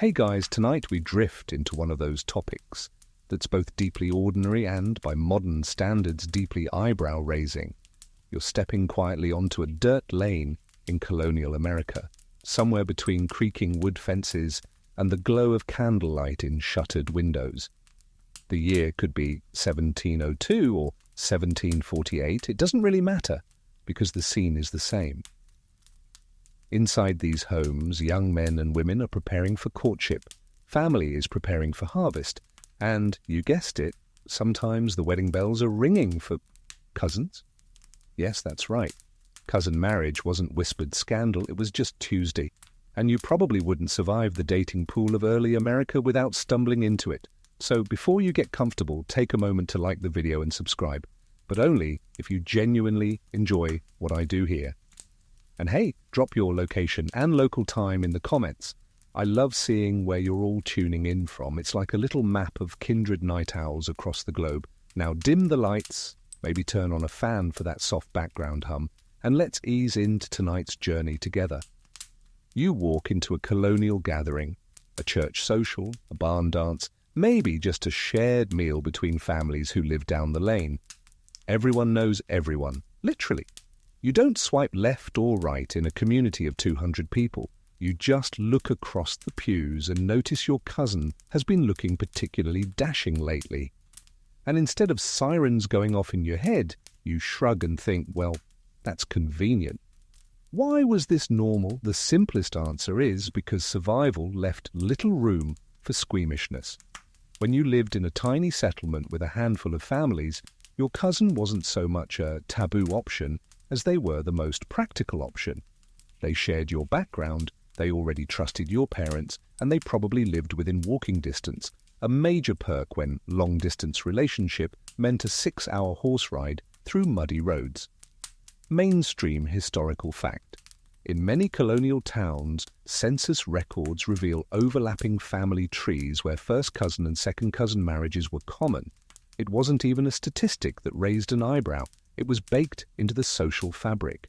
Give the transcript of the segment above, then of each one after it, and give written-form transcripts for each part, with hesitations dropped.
Hey guys, tonight we drift into one of those topics that's both deeply ordinary and, by modern standards, deeply eyebrow-raising. You're stepping quietly onto a dirt lane in colonial America, somewhere between creaking wood fences and the glow of candlelight in shuttered windows. The year could be 1702 or 1748. It doesn't really matter, because the scene is the same. Inside these homes, young men and women are preparing for courtship, family is preparing for harvest, and, you guessed it, sometimes the wedding bells are ringing for cousins. Yes, that's right. Cousin marriage wasn't whispered scandal, it was just Tuesday, and you probably wouldn't survive the dating pool of early America without stumbling into it. So before you get comfortable, take a moment to like the video and subscribe, but only if you genuinely enjoy what I do here. And hey, drop your location and local time in the comments. I love seeing where you're all tuning in from. It's like a little map of kindred night owls across the globe. Now dim the lights, maybe turn on a fan for that soft background hum, and let's ease into tonight's journey together. You walk into a colonial gathering, a church social, a barn dance, maybe just a shared meal between families who live down the lane. Everyone knows everyone, literally. You don't swipe left or right in a community of 200 people. You just look across the pews and notice your cousin has been looking particularly dashing lately. And instead of sirens going off in your head, you shrug and think, well, that's convenient. Why was this normal? The simplest answer is because survival left little room for squeamishness. When you lived in a tiny settlement with a handful of families, your cousin wasn't so much a taboo option as they were the most practical option. They shared your background, they already trusted your parents, and they probably lived within walking distance, a major perk when long-distance relationship meant a 6-hour horse ride through muddy roads. Mainstream historical fact. In many colonial towns, census records reveal overlapping family trees where first cousin and second cousin marriages were common. It wasn't even a statistic that raised an eyebrow. It was baked into the social fabric.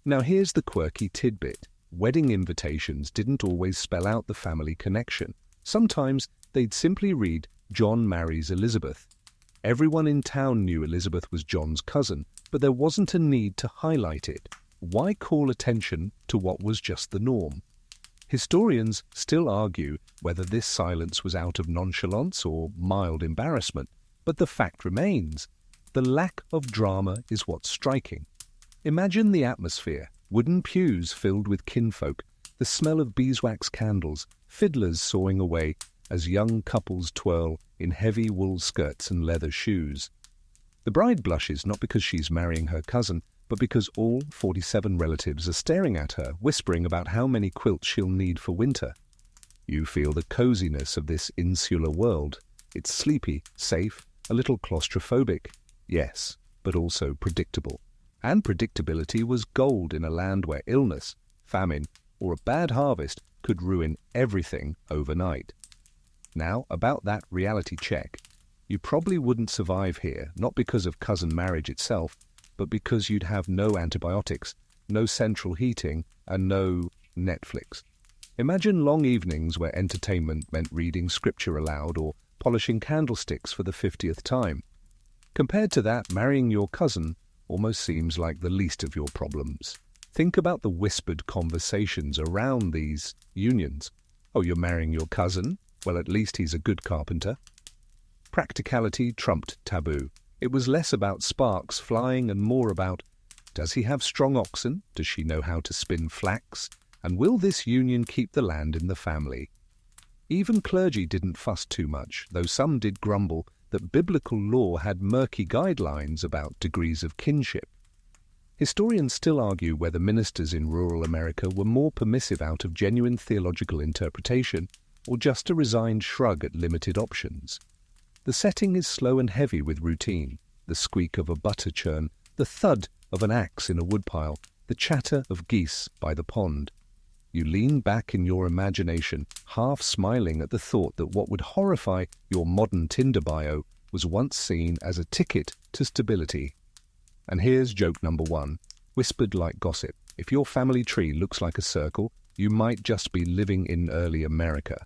Now here's the quirky tidbit. Wedding invitations didn't always spell out the family connection. Sometimes they'd simply read, "John marries Elizabeth." Everyone in town knew Elizabeth was John's cousin, but there wasn't a need to highlight it. Why call attention to what was just the norm? Historians still argue whether this silence was out of nonchalance or mild embarrassment, but the fact remains. The lack of drama is what's striking. Imagine the atmosphere, wooden pews filled with kinfolk, the smell of beeswax candles, fiddlers sawing away as young couples twirl in heavy wool skirts and leather shoes. The bride blushes not because she's marrying her cousin, but because all 47 relatives are staring at her, whispering about how many quilts she'll need for winter. You feel the coziness of this insular world. It's sleepy, safe, a little claustrophobic. Yes, but also predictable. And predictability was gold in a land where illness, famine, or a bad harvest could ruin everything overnight. Now, about that reality check. You probably wouldn't survive here, not because of cousin marriage itself, but because you'd have no antibiotics, no central heating, and no Netflix. Imagine long evenings where entertainment meant reading scripture aloud or polishing candlesticks for the 50th time. Compared to that, marrying your cousin almost seems like the least of your problems. Think about the whispered conversations around these unions. Oh, you're marrying your cousin? Well, at least he's a good carpenter. Practicality trumped taboo. It was less about sparks flying and more about, does he have strong oxen? Does she know how to spin flax? And will this union keep the land in the family? Even clergy didn't fuss too much, though some did grumble that biblical law had murky guidelines about degrees of kinship. Historians still argue whether ministers in rural America were more permissive out of genuine theological interpretation or just a resigned shrug at limited options. The setting is slow and heavy with routine, the squeak of a butter churn, the thud of an axe in a woodpile, the chatter of geese by the pond. You lean back in your imagination, half smiling at the thought that what would horrify your modern Tinder bio was once seen as a ticket to stability. And here's joke number one, whispered like gossip. If your family tree looks like a circle, You might just be living in early America.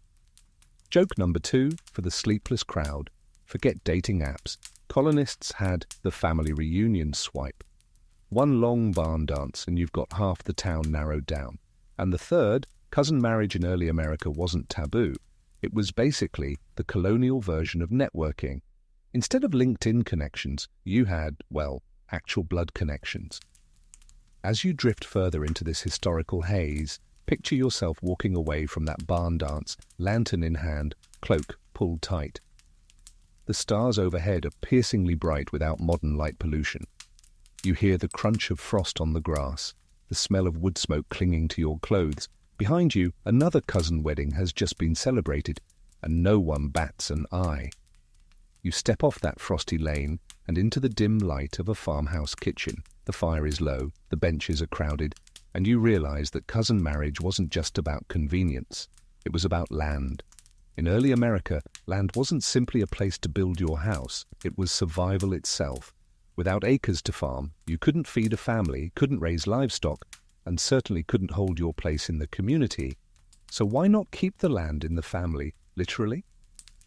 Joke number 2 for the sleepless crowd. Forget dating apps. Colonists had the family reunion swipe. One long barn dance and you've got half the town narrowed down. And the third, cousin marriage in early America wasn't taboo. It was basically the colonial version of networking. Instead of LinkedIn connections, you had, well, actual blood connections. As you drift further into this historical haze, picture yourself walking away from that barn dance, lantern in hand, cloak pulled tight. The stars overhead are piercingly bright without modern light pollution. You hear the crunch of frost on the grass, the smell of wood smoke clinging to your clothes. Behind you, another cousin wedding has just been celebrated, and no one bats an eye. You step off that frosty lane and into the dim light of a farmhouse kitchen. The fire is low, the benches are crowded, and you realize that cousin marriage wasn't just about convenience. It was about land. In early America, land wasn't simply a place to build your house. It was survival itself. Without acres to farm, you couldn't feed a family, couldn't raise livestock, and certainly couldn't hold your place in the community. So why not keep the land in the family, literally?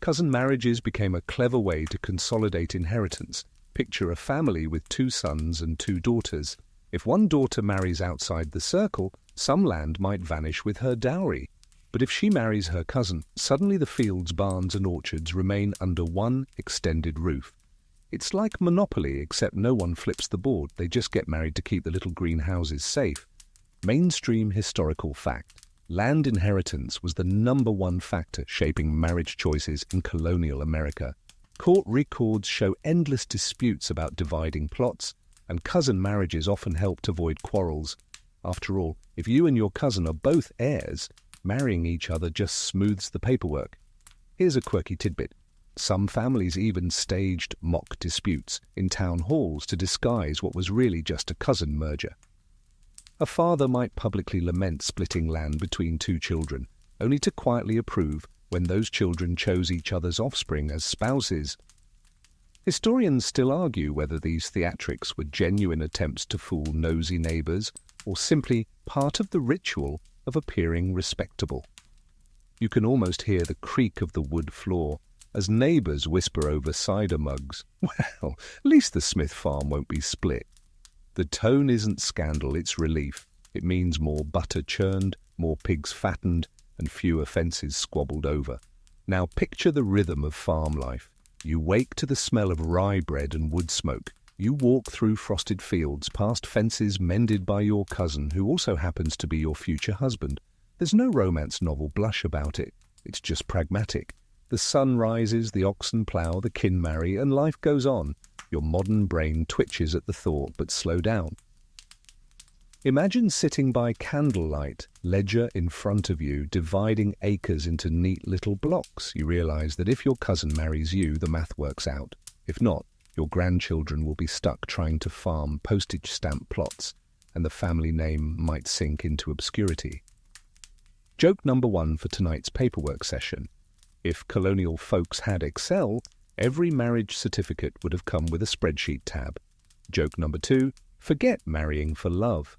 Cousin marriages became a clever way to consolidate inheritance. Picture a family with 2 sons and 2 daughters. If one daughter marries outside the circle, some land might vanish with her dowry. But if she marries her cousin, suddenly the fields, barns and orchards remain under one extended roof. It's like Monopoly, except no one flips the board. They just get married to keep the little green houses safe. Mainstream historical fact. Land inheritance was the #1 factor shaping marriage choices in colonial America. Court records show endless disputes about dividing plots, and cousin marriages often helped avoid quarrels. After all, if you and your cousin are both heirs, marrying each other just smooths the paperwork. Here's a quirky tidbit. Some families even staged mock disputes in town halls to disguise what was really just a cousin merger. A father might publicly lament splitting land between 2 children, only to quietly approve when those children chose each other's offspring as spouses. Historians still argue whether these theatrics were genuine attempts to fool nosy neighbors or simply part of the ritual of appearing respectable. You can almost hear the creak of the wood floor as neighbors whisper over cider mugs. Well, at least the Smith farm won't be split. The tone isn't scandal, it's relief. It means more butter churned, more pigs fattened, and fewer fences squabbled over. Now picture the rhythm of farm life. You wake to the smell of rye bread and wood smoke. You walk through frosted fields, past fences mended by your cousin, who also happens to be your future husband. There's no romance novel blush about it. It's just pragmatic. The sun rises, the oxen plough, the kin marry, and life goes on. Your modern brain twitches at the thought, but slow down. Imagine sitting by candlelight, ledger in front of you, dividing acres into neat little blocks. You realize that if your cousin marries you, the math works out. If not, your grandchildren will be stuck trying to farm postage stamp plots, and the family name might sink into obscurity. Joke number 1 for tonight's paperwork session. If colonial folks had Excel, every marriage certificate would have come with a spreadsheet tab. Joke number 2, forget marrying for love.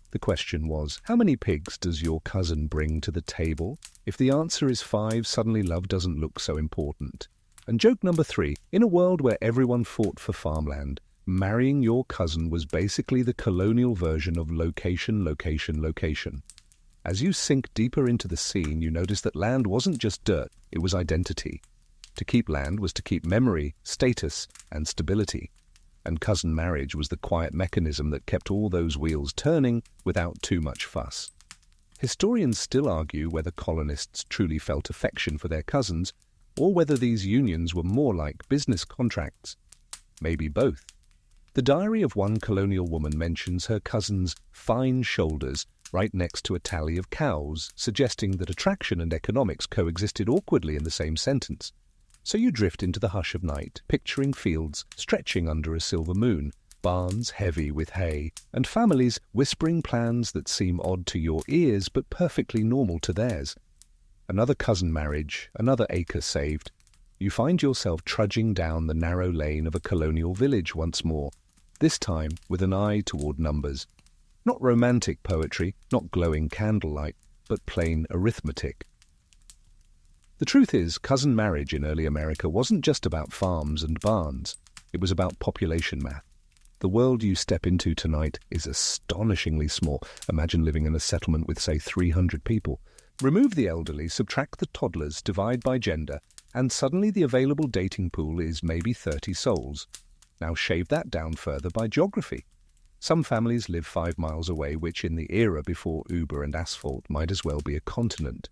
The question was, how many pigs does your cousin bring to the table? If the answer is 5, suddenly love doesn't look so important. And joke number 3, in a world where everyone fought for farmland, marrying your cousin was basically the colonial version of location, location, location. As you sink deeper into the scene, you notice that land wasn't just dirt, it was identity. To keep land was to keep memory, status, and stability. And cousin marriage was the quiet mechanism that kept all those wheels turning without too much fuss. Historians still argue whether colonists truly felt affection for their cousins, or whether these unions were more like business contracts. Maybe both. The diary of one colonial woman mentions her cousin's fine shoulders right next to a tally of cows, suggesting that attraction and economics coexisted awkwardly in the same sentence. So you drift into the hush of night, picturing fields stretching under a silver moon, barns heavy with hay, and families whispering plans that seem odd to your ears but perfectly normal to theirs. Another cousin marriage, another acre saved. You find yourself trudging down the narrow lane of a colonial village once more, this time with an eye toward numbers. Not romantic poetry, not glowing candlelight, but plain arithmetic. The truth is, cousin marriage in early America wasn't just about farms and barns. It was about population math. The world you step into tonight is astonishingly small. Imagine living in a settlement with, say, 300 people. Remove the elderly, subtract the toddlers, divide by gender, and suddenly the available dating pool is maybe 30 souls. Now shave that down further by geography. Some families live 5 miles away, which in the era before Uber and asphalt might as well be a continent.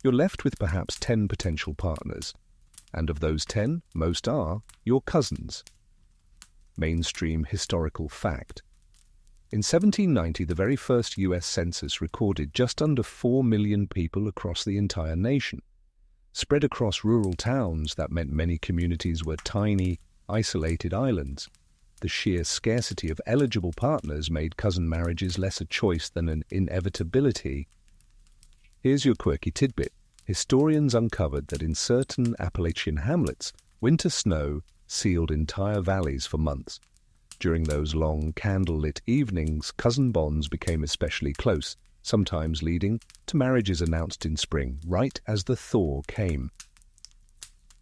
You're left with perhaps 10 potential partners, and of those 10, most are your cousins. Mainstream historical fact. In 1790, the very first US census recorded just under 4 million people across the entire nation. Spread across rural towns, that meant many communities were tiny, isolated islands. The sheer scarcity of eligible partners made cousin marriages less a choice than an inevitability. Here's your quirky tidbit. Historians uncovered that in certain Appalachian hamlets, winter snow sealed entire valleys for months. During those long candle-lit evenings, cousin bonds became especially close, sometimes leading to marriages announced in spring, right as the thaw came.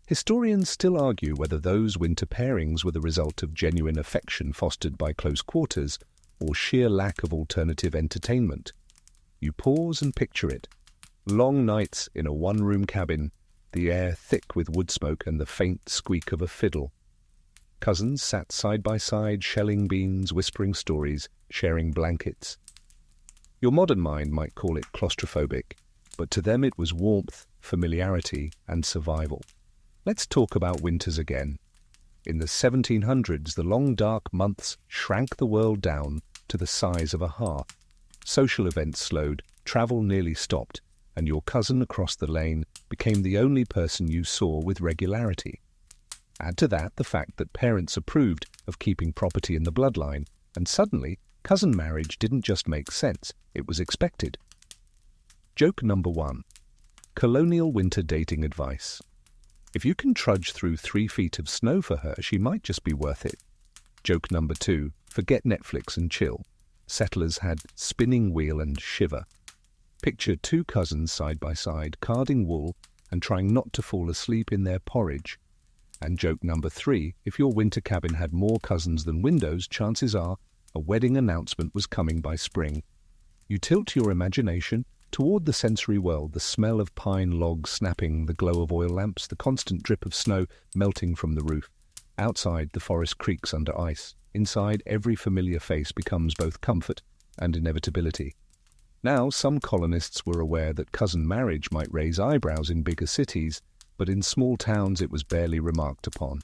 Historians still argue whether those winter pairings were the result of genuine affection fostered by close quarters or sheer lack of alternative entertainment. You pause and picture it. Long nights in a one-room cabin, the air thick with wood smoke and the faint squeak of a fiddle. Cousins sat side by side, shelling beans, whispering stories, sharing blankets. Your modern mind might call it claustrophobic, but to them it was warmth, familiarity, and survival. Let's talk about winters again. In the 1700s, the long dark months shrank the world down to the size of a hearth. Social events slowed, travel nearly stopped, and your cousin across the lane became the only person you saw with regularity. Add to that the fact that parents approved of keeping property in the bloodline, and suddenly cousin marriage didn't just make sense, it was expected. Joke number 1. Colonial winter dating advice. If you can trudge through 3 feet of snow for her, she might just be worth it. Joke number 2. Forget Netflix and chill. Settlers had spinning wheel and shiver. Picture 2 cousins side by side, carding wool and trying not to fall asleep in their porridge. And joke number 3, if your winter cabin had more cousins than windows, chances are a wedding announcement was coming by spring. You tilt your imagination toward the sensory world, the smell of pine logs snapping, the glow of oil lamps, the constant drip of snow melting from the roof. Outside, the forest creaks under ice. Inside, every familiar face becomes both comfort and inevitability. Now, some colonists were aware that cousin marriage might raise eyebrows in bigger cities, but in small towns it was barely remarked upon.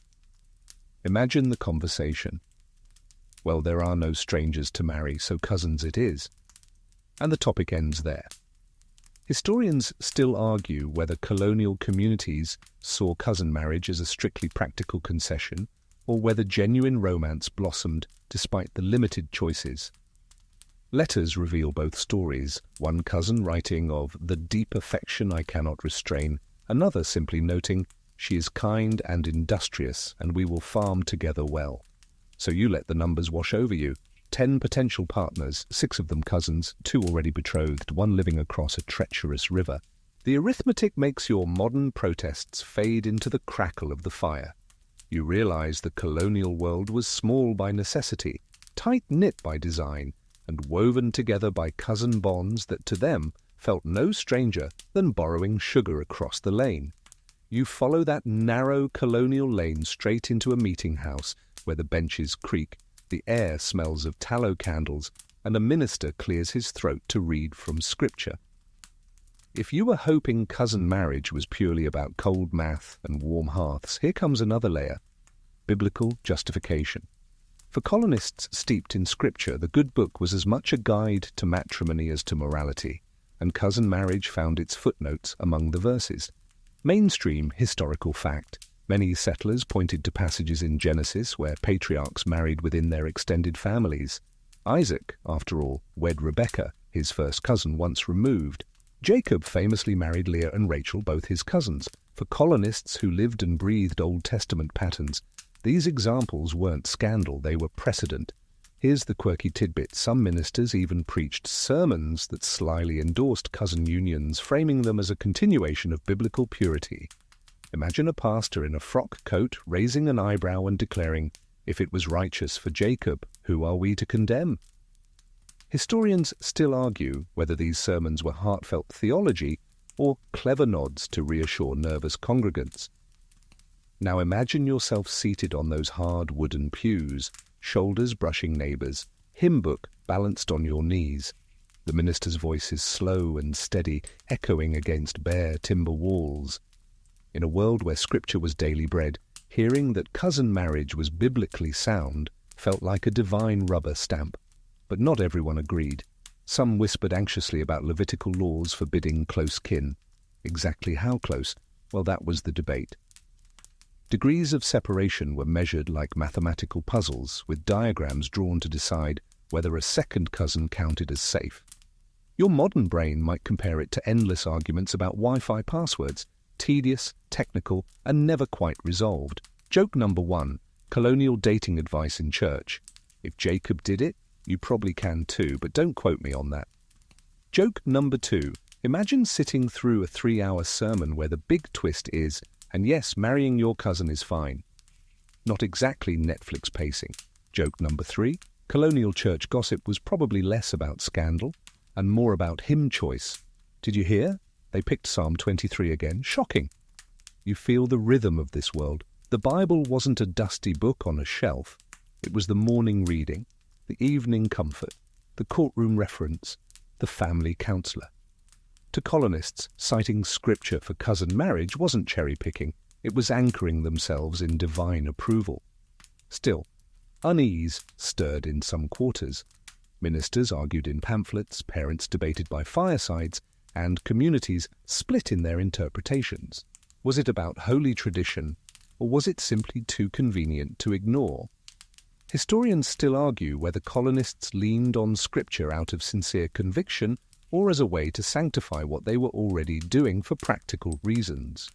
Imagine the conversation. Well, there are no strangers to marry, so cousins it is. And the topic ends there. Historians still argue whether colonial communities saw cousin marriage as a strictly practical concession, or whether genuine romance blossomed despite the limited choices. Letters reveal both stories, one cousin writing of the deep affection I cannot restrain, another simply noting, she is kind and industrious, and we will farm together well. So you let the numbers wash over you. 10 potential partners, 6 of them cousins, 2 already betrothed, 1 living across a treacherous river. The arithmetic makes your modern protests fade into the crackle of the fire. You realize the colonial world was small by necessity, tight-knit by design, and woven together by cousin bonds that to them felt no stranger than borrowing sugar across the lane. You follow that narrow colonial lane straight into a meeting house where the benches creak, the air smells of tallow candles, and a minister clears his throat to read from scripture. If you were hoping cousin marriage was purely about cold math and warm hearths, here comes another layer: biblical justification. For colonists steeped in scripture, the good book was as much a guide to matrimony as to morality, and cousin marriage found its footnotes among the verses. Mainstream historical fact. Many settlers pointed to passages in Genesis where patriarchs married within their extended families. Isaac, after all, wed Rebekah, his first cousin once removed. Jacob famously married Leah and Rachel, both his cousins. For colonists who lived and breathed Old Testament patterns, these examples weren't scandal, they were precedent. Here's the quirky tidbit. Some ministers even preached sermons that slyly endorsed cousin unions, framing them as a continuation of biblical purity. Imagine a pastor in a frock coat raising an eyebrow and declaring, "If it was righteous for Jacob, who are we to condemn?" Historians still argue whether these sermons were heartfelt theology or clever nods to reassure nervous congregants. Now imagine yourself seated on those hard wooden pews, shoulders brushing neighbours, hymn book balanced on your knees. The minister's voice is slow and steady, echoing against bare timber walls. In a world where scripture was daily bread, hearing that cousin marriage was biblically sound felt like a divine rubber stamp. But not everyone agreed. Some whispered anxiously about Levitical laws forbidding close kin. Exactly how close? Well, that was the debate. Degrees of separation were measured like mathematical puzzles, with diagrams drawn to decide whether a second cousin counted as safe. Your modern brain might compare it to endless arguments about Wi-Fi passwords, tedious, technical, and never quite resolved. Joke number 1, colonial dating advice in church. If Jacob did it, you probably can too, but don't quote me on that. Joke number 2, imagine sitting through a 3-hour sermon where the big twist is, and yes, marrying your cousin is fine. Not exactly Netflix pacing. Joke number 3, colonial church gossip was probably less about scandal and more about hymn choice. Did you hear? They picked Psalm 23 again. Shocking. You feel the rhythm of this world. The Bible wasn't a dusty book on a shelf. It was the morning reading, the evening comfort, the courtroom reference, the family counselor. To colonists, citing scripture for cousin marriage wasn't cherry-picking. It was anchoring themselves in divine approval. Still, unease stirred in some quarters. Ministers argued in pamphlets, parents debated by firesides, and communities split in their interpretations. Was it about holy tradition, or was it simply too convenient to ignore? Historians still argue whether colonists leaned on scripture out of sincere conviction or as a way to sanctify what they were already doing for practical reasons.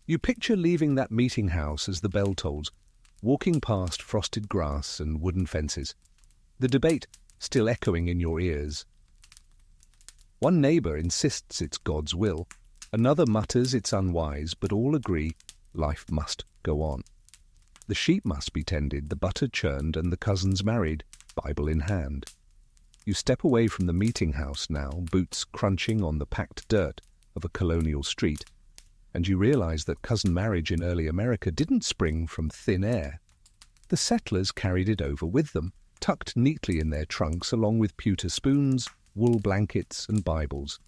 You picture leaving that meeting house as the bell tolls, walking past frosted grass and wooden fences, the debate still echoing in your ears. One neighbour insists it's God's will, another mutters it's unwise, but all agree life must go on. The sheep must be tended, the butter churned, and the cousins married, Bible in hand. You step away from the meeting house now, boots crunching on the packed dirt of a colonial street, and you realize that cousin marriage in early America didn't spring from thin air. The settlers carried it over with them, tucked neatly in their trunks along with pewter spoons, wool blankets, and Bibles.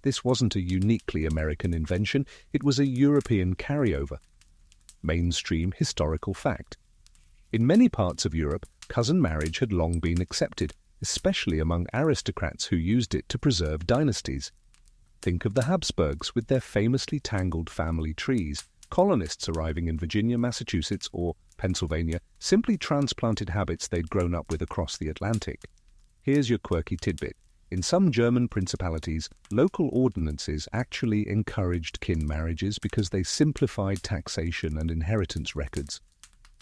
This wasn't a uniquely American invention, it was a European carryover. Mainstream historical fact. In many parts of Europe, cousin marriage had long been accepted, especially among aristocrats who used it to preserve dynasties. Think of the Habsburgs with their famously tangled family trees. Colonists arriving in Virginia, Massachusetts, or Pennsylvania simply transplanted habits they'd grown up with across the Atlantic. Here's your quirky tidbit. In some German principalities, local ordinances actually encouraged kin marriages because they simplified taxation and inheritance records.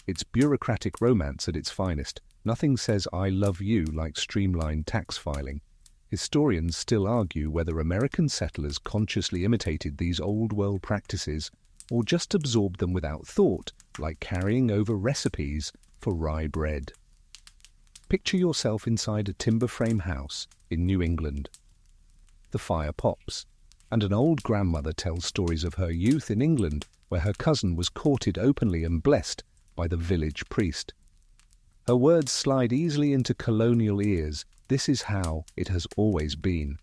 It's bureaucratic romance at its finest. Nothing says "I love you" like streamlined tax filing. Historians still argue whether American settlers consciously imitated these old-world practices or just absorbed them without thought, like carrying over recipes for rye bread. Picture yourself inside a timber frame house in New England. The fire pops, and an old grandmother tells stories of her youth in England where her cousin was courted openly and blessed by the village priest. Her words slide easily into colonial ears. This is how it has always been.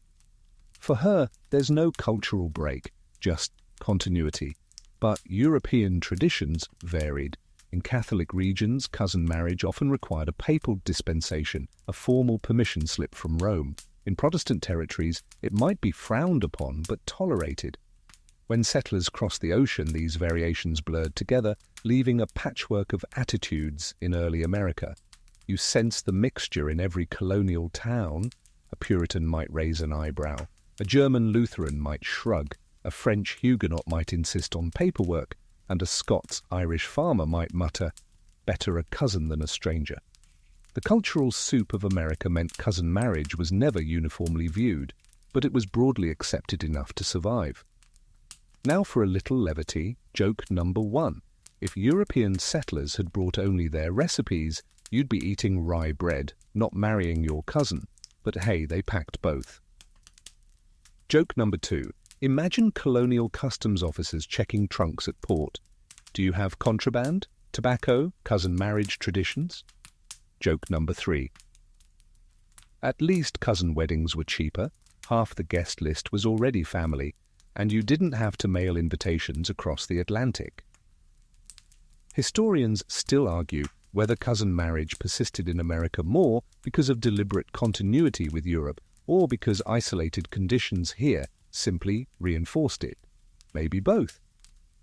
For her, there's no cultural break, just continuity. But European traditions varied. In Catholic regions, cousin marriage often required a papal dispensation, a formal permission slip from Rome. In Protestant territories, it might be frowned upon but tolerated. When settlers crossed the ocean, these variations blurred together, leaving a patchwork of attitudes in early America. You sense the mixture in every colonial town. A Puritan might raise an eyebrow, a German Lutheran might shrug, a French Huguenot might insist on paperwork, and a Scots-Irish farmer might mutter, "Better a cousin than a stranger." The cultural soup of America meant cousin marriage was never uniformly viewed, but it was broadly accepted enough to survive. Now for a little levity, joke number 1. If European settlers had brought only their recipes, you'd be eating rye bread, not marrying your cousin. But hey, they packed both. Joke number 2. Imagine colonial customs officers checking trunks at port. Do you have contraband, tobacco, cousin marriage traditions? Joke number 3. At least cousin weddings were cheaper. Half the guest list was already family, and you didn't have to mail invitations across the Atlantic. Historians still argue whether cousin marriage persisted in America more because of deliberate continuity with Europe or because isolated conditions here simply reinforced it. Maybe both.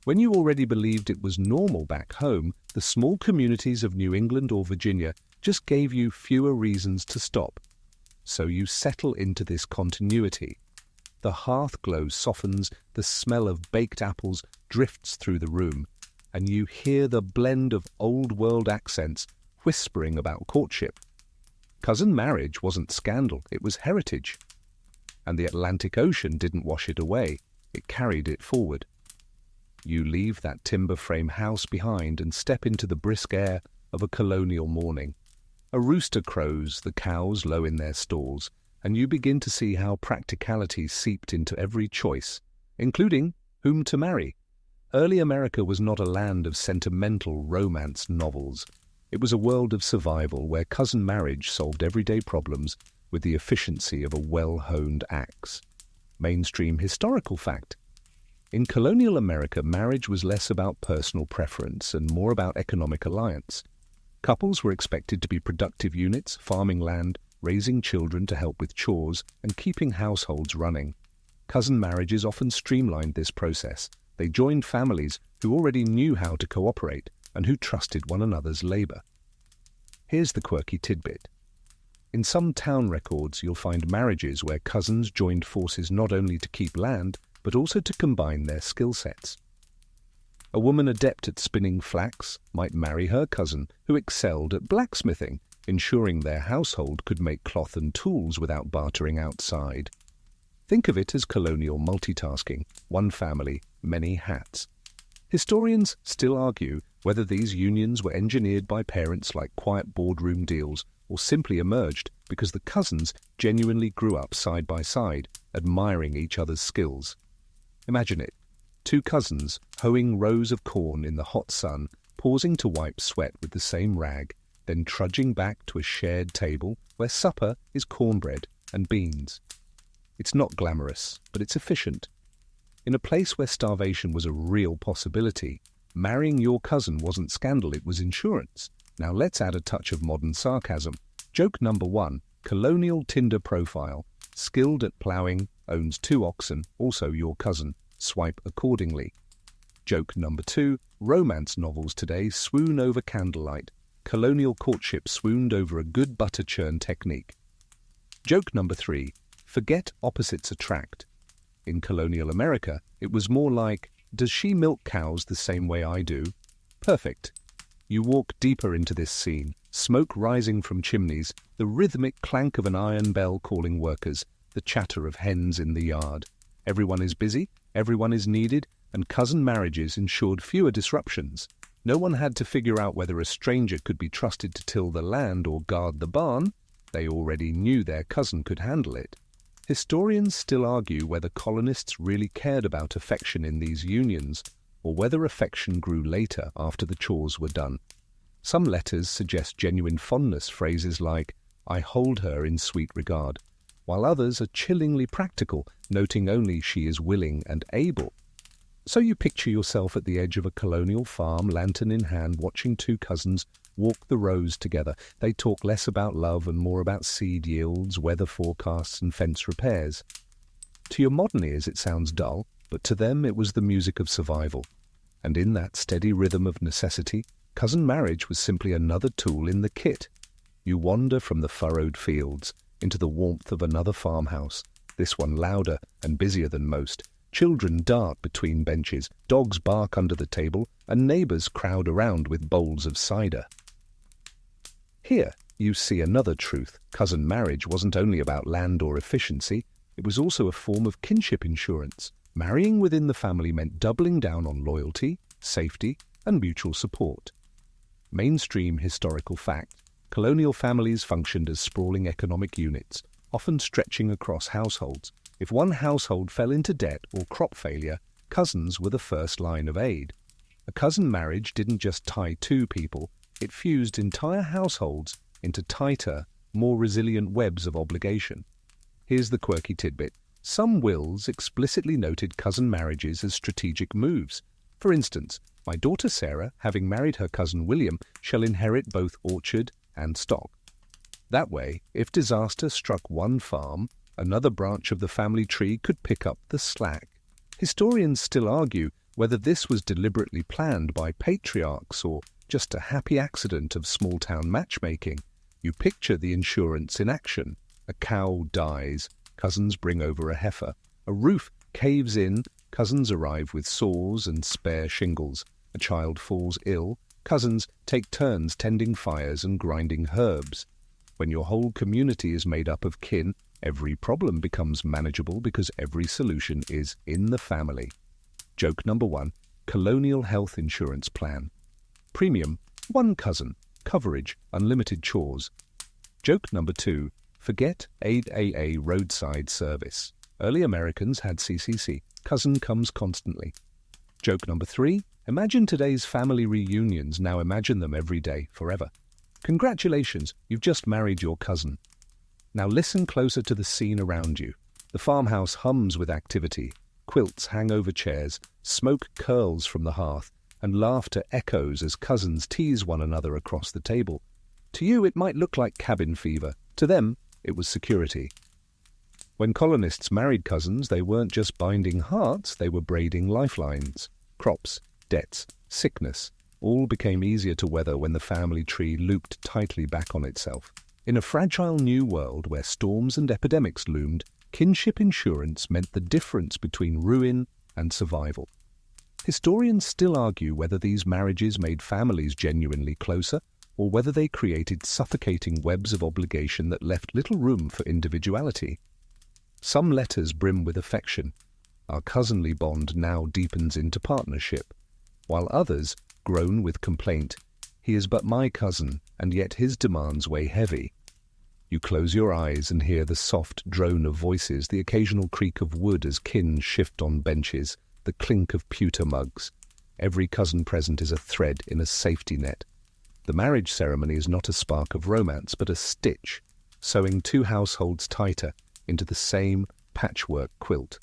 When you already believed it was normal back home, the small communities of New England or Virginia just gave you fewer reasons to stop. So you settle into this continuity. The hearth glow softens, the smell of baked apples drifts through the room, and you hear the blend of old-world accents whispering about courtship. Cousin marriage wasn't scandal, it was heritage. And the Atlantic Ocean didn't wash it away, it carried it forward. You leave that timber frame house behind and step into the brisk air of a colonial morning. A rooster crows, the cows low in their stalls, and you begin to see how practicality seeped into every choice, including whom to marry. Early America was not a land of sentimental romance novels. It was a world of survival where cousin marriage solved everyday problems with the efficiency of a well-honed axe. Mainstream historical fact. In colonial America, marriage was less about personal preference and more about economic alliance. Couples were expected to be productive units, farming land, raising children to help with chores, and keeping households running. Cousin marriages often streamlined this process. They joined families who already knew how to cooperate and who trusted one another's labor. Here's the quirky tidbit. In some town records, you'll find marriages where cousins joined forces not only to keep land, but also to combine their skill sets. A woman adept at spinning flax might marry her cousin who excelled at blacksmithing, ensuring their household could make cloth and tools without bartering outside. Think of it as colonial multitasking, one family, many hats. Historians still argue whether these unions were engineered by parents like quiet boardroom deals or simply emerged because the cousins genuinely grew up side by side, admiring each other's skills. Imagine it. 2 cousins hoeing rows of corn in the hot sun, pausing to wipe sweat with the same rag, then trudging back to a shared table where supper is cornbread and beans. It's not glamorous, but it's efficient. In a place where starvation was a real possibility, marrying your cousin wasn't scandal, it was insurance. Now let's add a touch of modern sarcasm. Joke number 1, colonial Tinder profile, skilled at ploughing, owns 2 oxen, also your cousin, swipe accordingly. Joke number 2, romance novels today swoon over candlelight, colonial courtship swooned over a good butter churn technique. Joke number 3, forget opposites attract. In colonial America, it was more like, does she milk cows the same way I do? Perfect. You walk deeper into this scene, smoke rising from chimneys, the rhythmic clank of an iron bell calling workers, the chatter of hens in the yard. Everyone is busy, everyone is needed, and cousin marriages ensured fewer disruptions. No one had to figure out whether a stranger could be trusted to till the land or guard the barn. They already knew their cousin could handle it. Historians still argue whether colonists really cared about affection in these unions, or whether affection grew later after the chores were done. Some letters suggest genuine fondness, phrases like, "I hold her in sweet regard," while others are chillingly practical, noting only she is willing and able. So you picture yourself at the edge of a colonial farm, lantern in hand, watching 2 cousins walk the rows together. They talk less about love and more about seed yields, weather forecasts, and fence repairs. To your modern ears it sounds dull, but to them it was the music of survival. And in that steady rhythm of necessity, cousin marriage was simply another tool in the kit. You wander from the furrowed fields into the warmth of another farmhouse, this one louder and busier than most. Children dart between benches, dogs bark under the table, and neighbors crowd around with bowls of cider. Here, You see another truth. Cousin marriage wasn't only about land or efficiency, it was also a form of kinship insurance. Marrying within the family meant doubling down on loyalty, safety, and mutual support. Mainstream historical fact: colonial families functioned as sprawling economic units, often stretching across households. If one household fell into debt or crop failure, cousins were the first line of aid. A cousin marriage didn't just tie two people, it fused entire households into tighter, more resilient webs of obligation. Here's the quirky tidbit. Some wills explicitly noted cousin marriages as strategic moves. For instance, my daughter Sarah, having married her cousin William, shall inherit both orchard and stock. That way, if disaster struck one farm, another branch of the family tree could pick up the slack. Historians still argue whether this was deliberately planned by patriarchs or just a happy accident of small-town matchmaking. You picture the insurance in action. A cow dies, cousins bring over a heifer. A roof caves in, cousins arrive with saws and spare shingles. A child falls ill, cousins take turns tending fires and grinding herbs. When your whole community is made up of kin, every problem becomes manageable because every solution is in the family. Joke number 1, Colonial health insurance plan. Premium, one cousin. Coverage, unlimited chores. Joke number 2, forget AAA roadside service. Early Americans had CCC, cousin comes constantly. Joke number 3, imagine today's family reunions, now imagine them every day, forever. Congratulations, you've just married your cousin. Now listen closer to the scene around you. The farmhouse hums with activity. Quilts hang over chairs, smoke curls from the hearth, and laughter echoes as cousins tease one another across the table. To you it might look like cabin fever. To them, it was security. When colonists married cousins, they weren't just binding hearts, they were braiding lifelines. Crops, debts, sickness, all became easier to weather when the family tree looped tightly back on itself. In a fragile new world where storms and epidemics loomed, kinship insurance meant the difference between ruin and survival. Historians still argue whether these marriages made families genuinely closer or whether they created suffocating webs of obligation that left little room for individuality. Some letters brim with affection. Our cousinly bond now deepens into partnership, while others groan with complaint. He is but my cousin, and yet his demands weigh heavy. You close your eyes and hear the soft drone of voices, the occasional creak of wood as kin shift on benches, the clink of pewter mugs. Every cousin present is a thread in a safety net. The marriage ceremony is not a spark of romance, but a stitch, sewing two households tighter into the same patchwork quilt.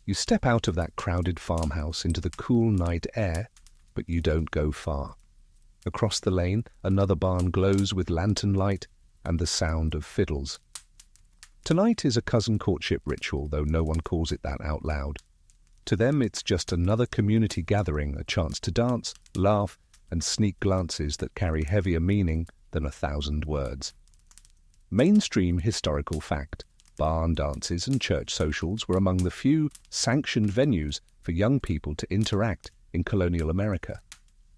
You step out of that crowded farmhouse into the cool night air, but you don't go far. Across the lane, another barn glows with lantern light and the sound of fiddles. Tonight is a cousin courtship ritual, though no one calls it that out loud. To them, it's just another community gathering, a chance to dance, laugh, and sneak glances that carry heavier meaning than 1,000 words. Mainstream historical fact: barn dances and church socials were among the few sanctioned venues for young people to interact in colonial America.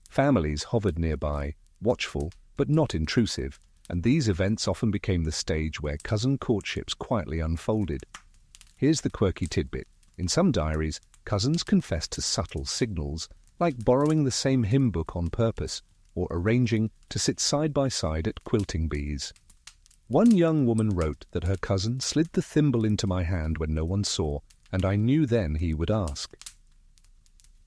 Families hovered nearby, watchful but not intrusive, and these events often became the stage where cousin courtships quietly unfolded. Here's the quirky tidbit. In some diaries, cousins confessed to subtle signals, like borrowing the same hymn book on purpose, or arranging to sit side by side at quilting bees. One young woman wrote that her cousin slid the thimble into my hand when no one saw, and I knew then he would ask.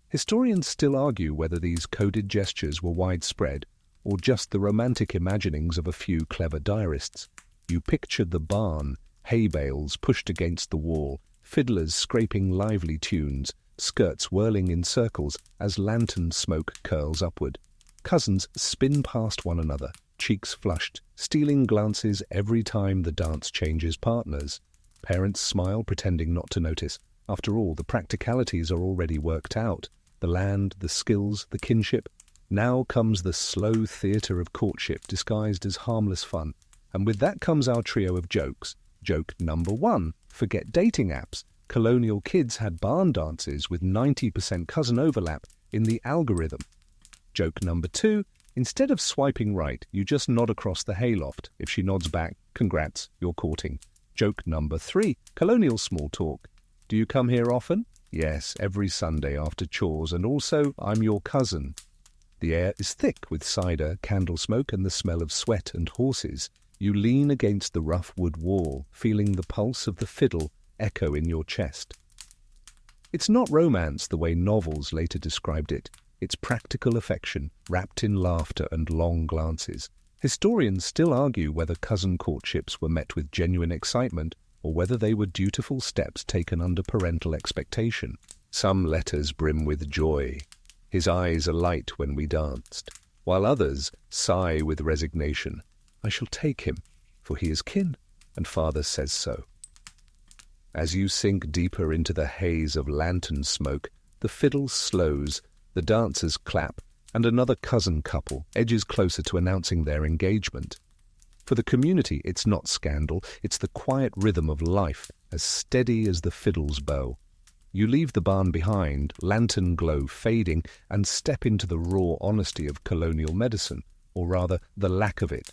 Historians still argue whether these coded gestures were widespread, or just the romantic imaginings of a few clever diarists. You pictured the barn, hay bales pushed against the wall, fiddlers scraping lively tunes, skirts whirling in circles as lantern smoke curls upward. Cousins spin past one another, cheeks flushed, stealing glances every time the dance changes partners. Parents smile, pretending not to notice. After all, the practicalities are already worked out. The land, the skills, the kinship. Now comes the slow theatre of courtship disguised as harmless fun. And with that comes our trio of jokes. Joke number 1, forget dating apps. Colonial kids had barn dances with 90% cousin overlap in the algorithm. Joke number 2, Instead of swiping right, you just nod across the hayloft. If she nods back, congrats, you're courting. Joke number 3, colonial small talk. Do you come here often? Yes, every Sunday after chores, and also I'm your cousin. The air is thick with cider, candle smoke, and the smell of sweat and horses. You lean against the rough wood wall, feeling the pulse of the fiddle echo in your chest. It's not romance the way novels later described it. It's practical affection, wrapped in laughter and long glances. Historians still argue whether cousin courtships were met with genuine excitement or whether they were dutiful steps taken under parental expectation. Some letters brim with joy. His eyes alight when we danced, while others sigh with resignation. I shall take him, for he is kin, and father says so. As you sink deeper into the haze of lantern smoke, the fiddle slows, the dancers clap, and another cousin couple edges closer to announcing their engagement. For the community, it's not scandal, it's the quiet rhythm of life, as steady as the fiddle's bow. You leave the barn behind, lantern glow fading, and step into the raw honesty of colonial medicine, or rather, the lack of it.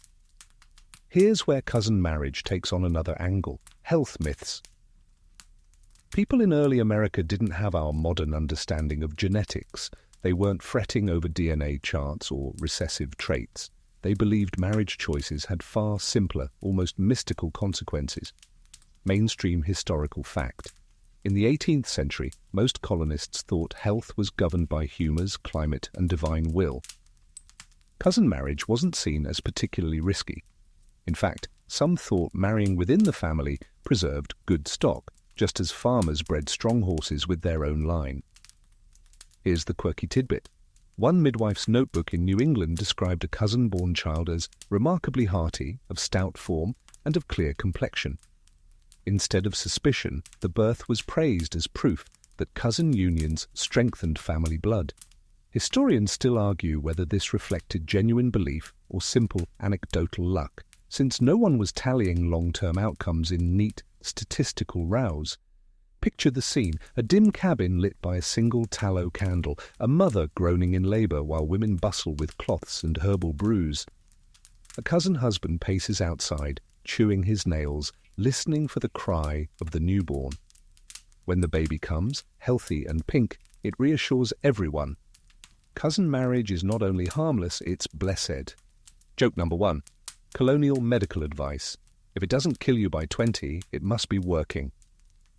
Here's where cousin marriage takes on another angle: health myths. People in early America didn't have our modern understanding of genetics. They weren't fretting over DNA charts or recessive traits. They believed marriage choices had far simpler, almost mystical consequences. Mainstream historical fact. In the 18th century, most colonists thought health was governed by humors, climate, and divine will. Cousin marriage wasn't seen as particularly risky. In fact, some thought marrying within the family preserved good stock, just as farmers bred strong horses with their own line. Here's the quirky tidbit. One midwife's notebook in New England described a cousin-born child as remarkably hearty, of stout form, and of clear complexion. Instead of suspicion, the birth was praised as proof that cousin unions strengthened family blood. Historians still argue whether this reflected genuine belief or simple anecdotal luck, since no one was tallying long-term outcomes in neat, statistical rows. Picture the scene: a dim cabin lit by a single tallow candle, a mother groaning in labor while women bustle with cloths and herbal brews. A cousin husband paces outside, chewing his nails, listening for the cry of the newborn. When the baby comes, healthy and pink, it reassures everyone. Cousin marriage is not only harmless, it's blessed. Joke number 1. Colonial medical advice. If it doesn't kill you by 20, it must be working.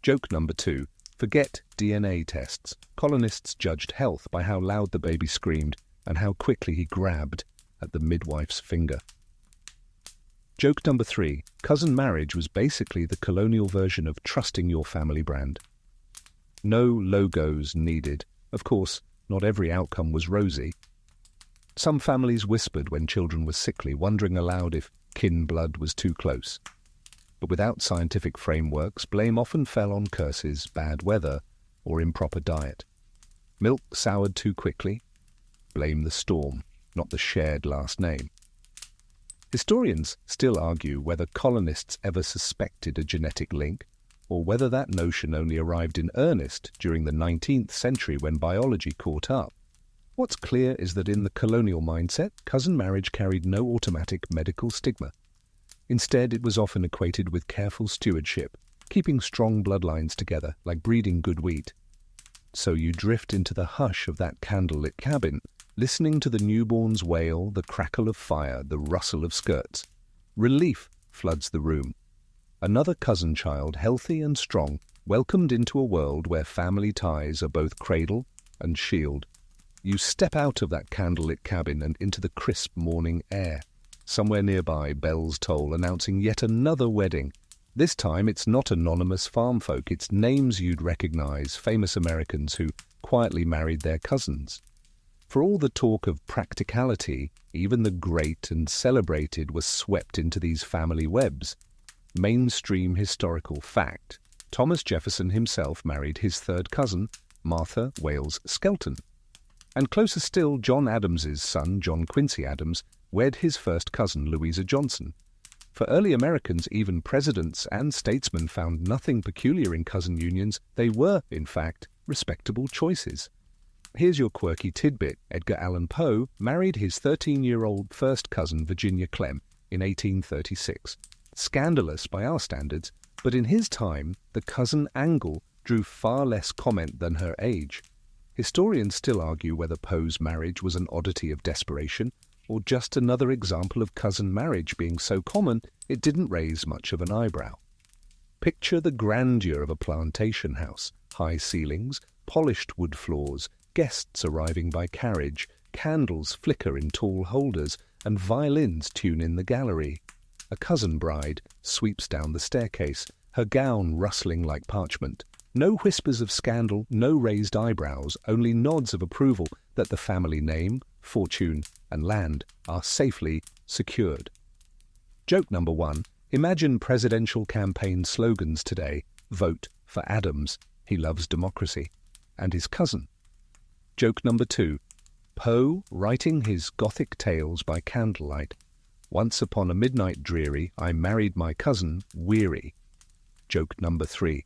Joke number 2. Forget DNA tests. Colonists judged health by how loud the baby screamed and how quickly he grabbed at the midwife's finger. Joke number 3. Cousin marriage was basically the colonial version of trusting your family brand. No logos needed. Of course, not every outcome was rosy. Some families whispered when children were sickly, wondering aloud if kin blood was too close. But without scientific frameworks, blame often fell on curses, bad weather, or improper diet. Milk soured too quickly? Blame the storm, not the shared last name. Historians still argue whether colonists ever suspected a genetic link, or whether that notion only arrived in earnest during the 19th century when biology caught up. What's clear is that in the colonial mindset, cousin marriage carried no automatic medical stigma. Instead, it was often equated with careful stewardship, keeping strong bloodlines together like breeding good wheat. So you drift into the hush of that candlelit cabin, listening to the newborn's wail, the crackle of fire, the rustle of skirts. Relief floods the room. Another cousin child, healthy and strong, welcomed into a world where family ties are both cradle and shield. You step out of that candlelit cabin and into the crisp morning air. Somewhere nearby, bells toll, announcing yet another wedding. This time, it's not anonymous farm folk, it's names you'd recognize, famous Americans who quietly married their cousins. For all the talk of practicality, even the great and celebrated were swept into these family webs. Mainstream historical fact: Thomas Jefferson himself married his third cousin, Martha Wales Skelton. And closer still, John Adams's son, John Quincy Adams, wed his first cousin, Louisa Johnson. For early Americans, even presidents and statesmen found nothing peculiar in cousin unions. They were, in fact, respectable choices. Here's your quirky tidbit. Edgar Allan Poe married his 13-year-old first cousin Virginia Clem in 1836. Scandalous by our standards, but in his time, the cousin angle drew far less comment than her age. Historians still argue whether Poe's marriage was an oddity of desperation or just another example of cousin marriage being so common it didn't raise much of an eyebrow. Picture the grandeur of a plantation house, high ceilings, polished wood floors, guests arriving by carriage, candles flicker in tall holders, and violins tune in the gallery. A cousin bride sweeps down the staircase, her gown rustling like parchment. No whispers of scandal, no raised eyebrows, only nods of approval that the family name, fortune, and land are safely secured. Joke number 1. Imagine presidential campaign slogans today. Vote for Adams. He loves democracy. And his cousin. Joke number 2. Poe writing his Gothic tales by candlelight. Once upon a midnight dreary, I married my cousin, weary. Joke number 3.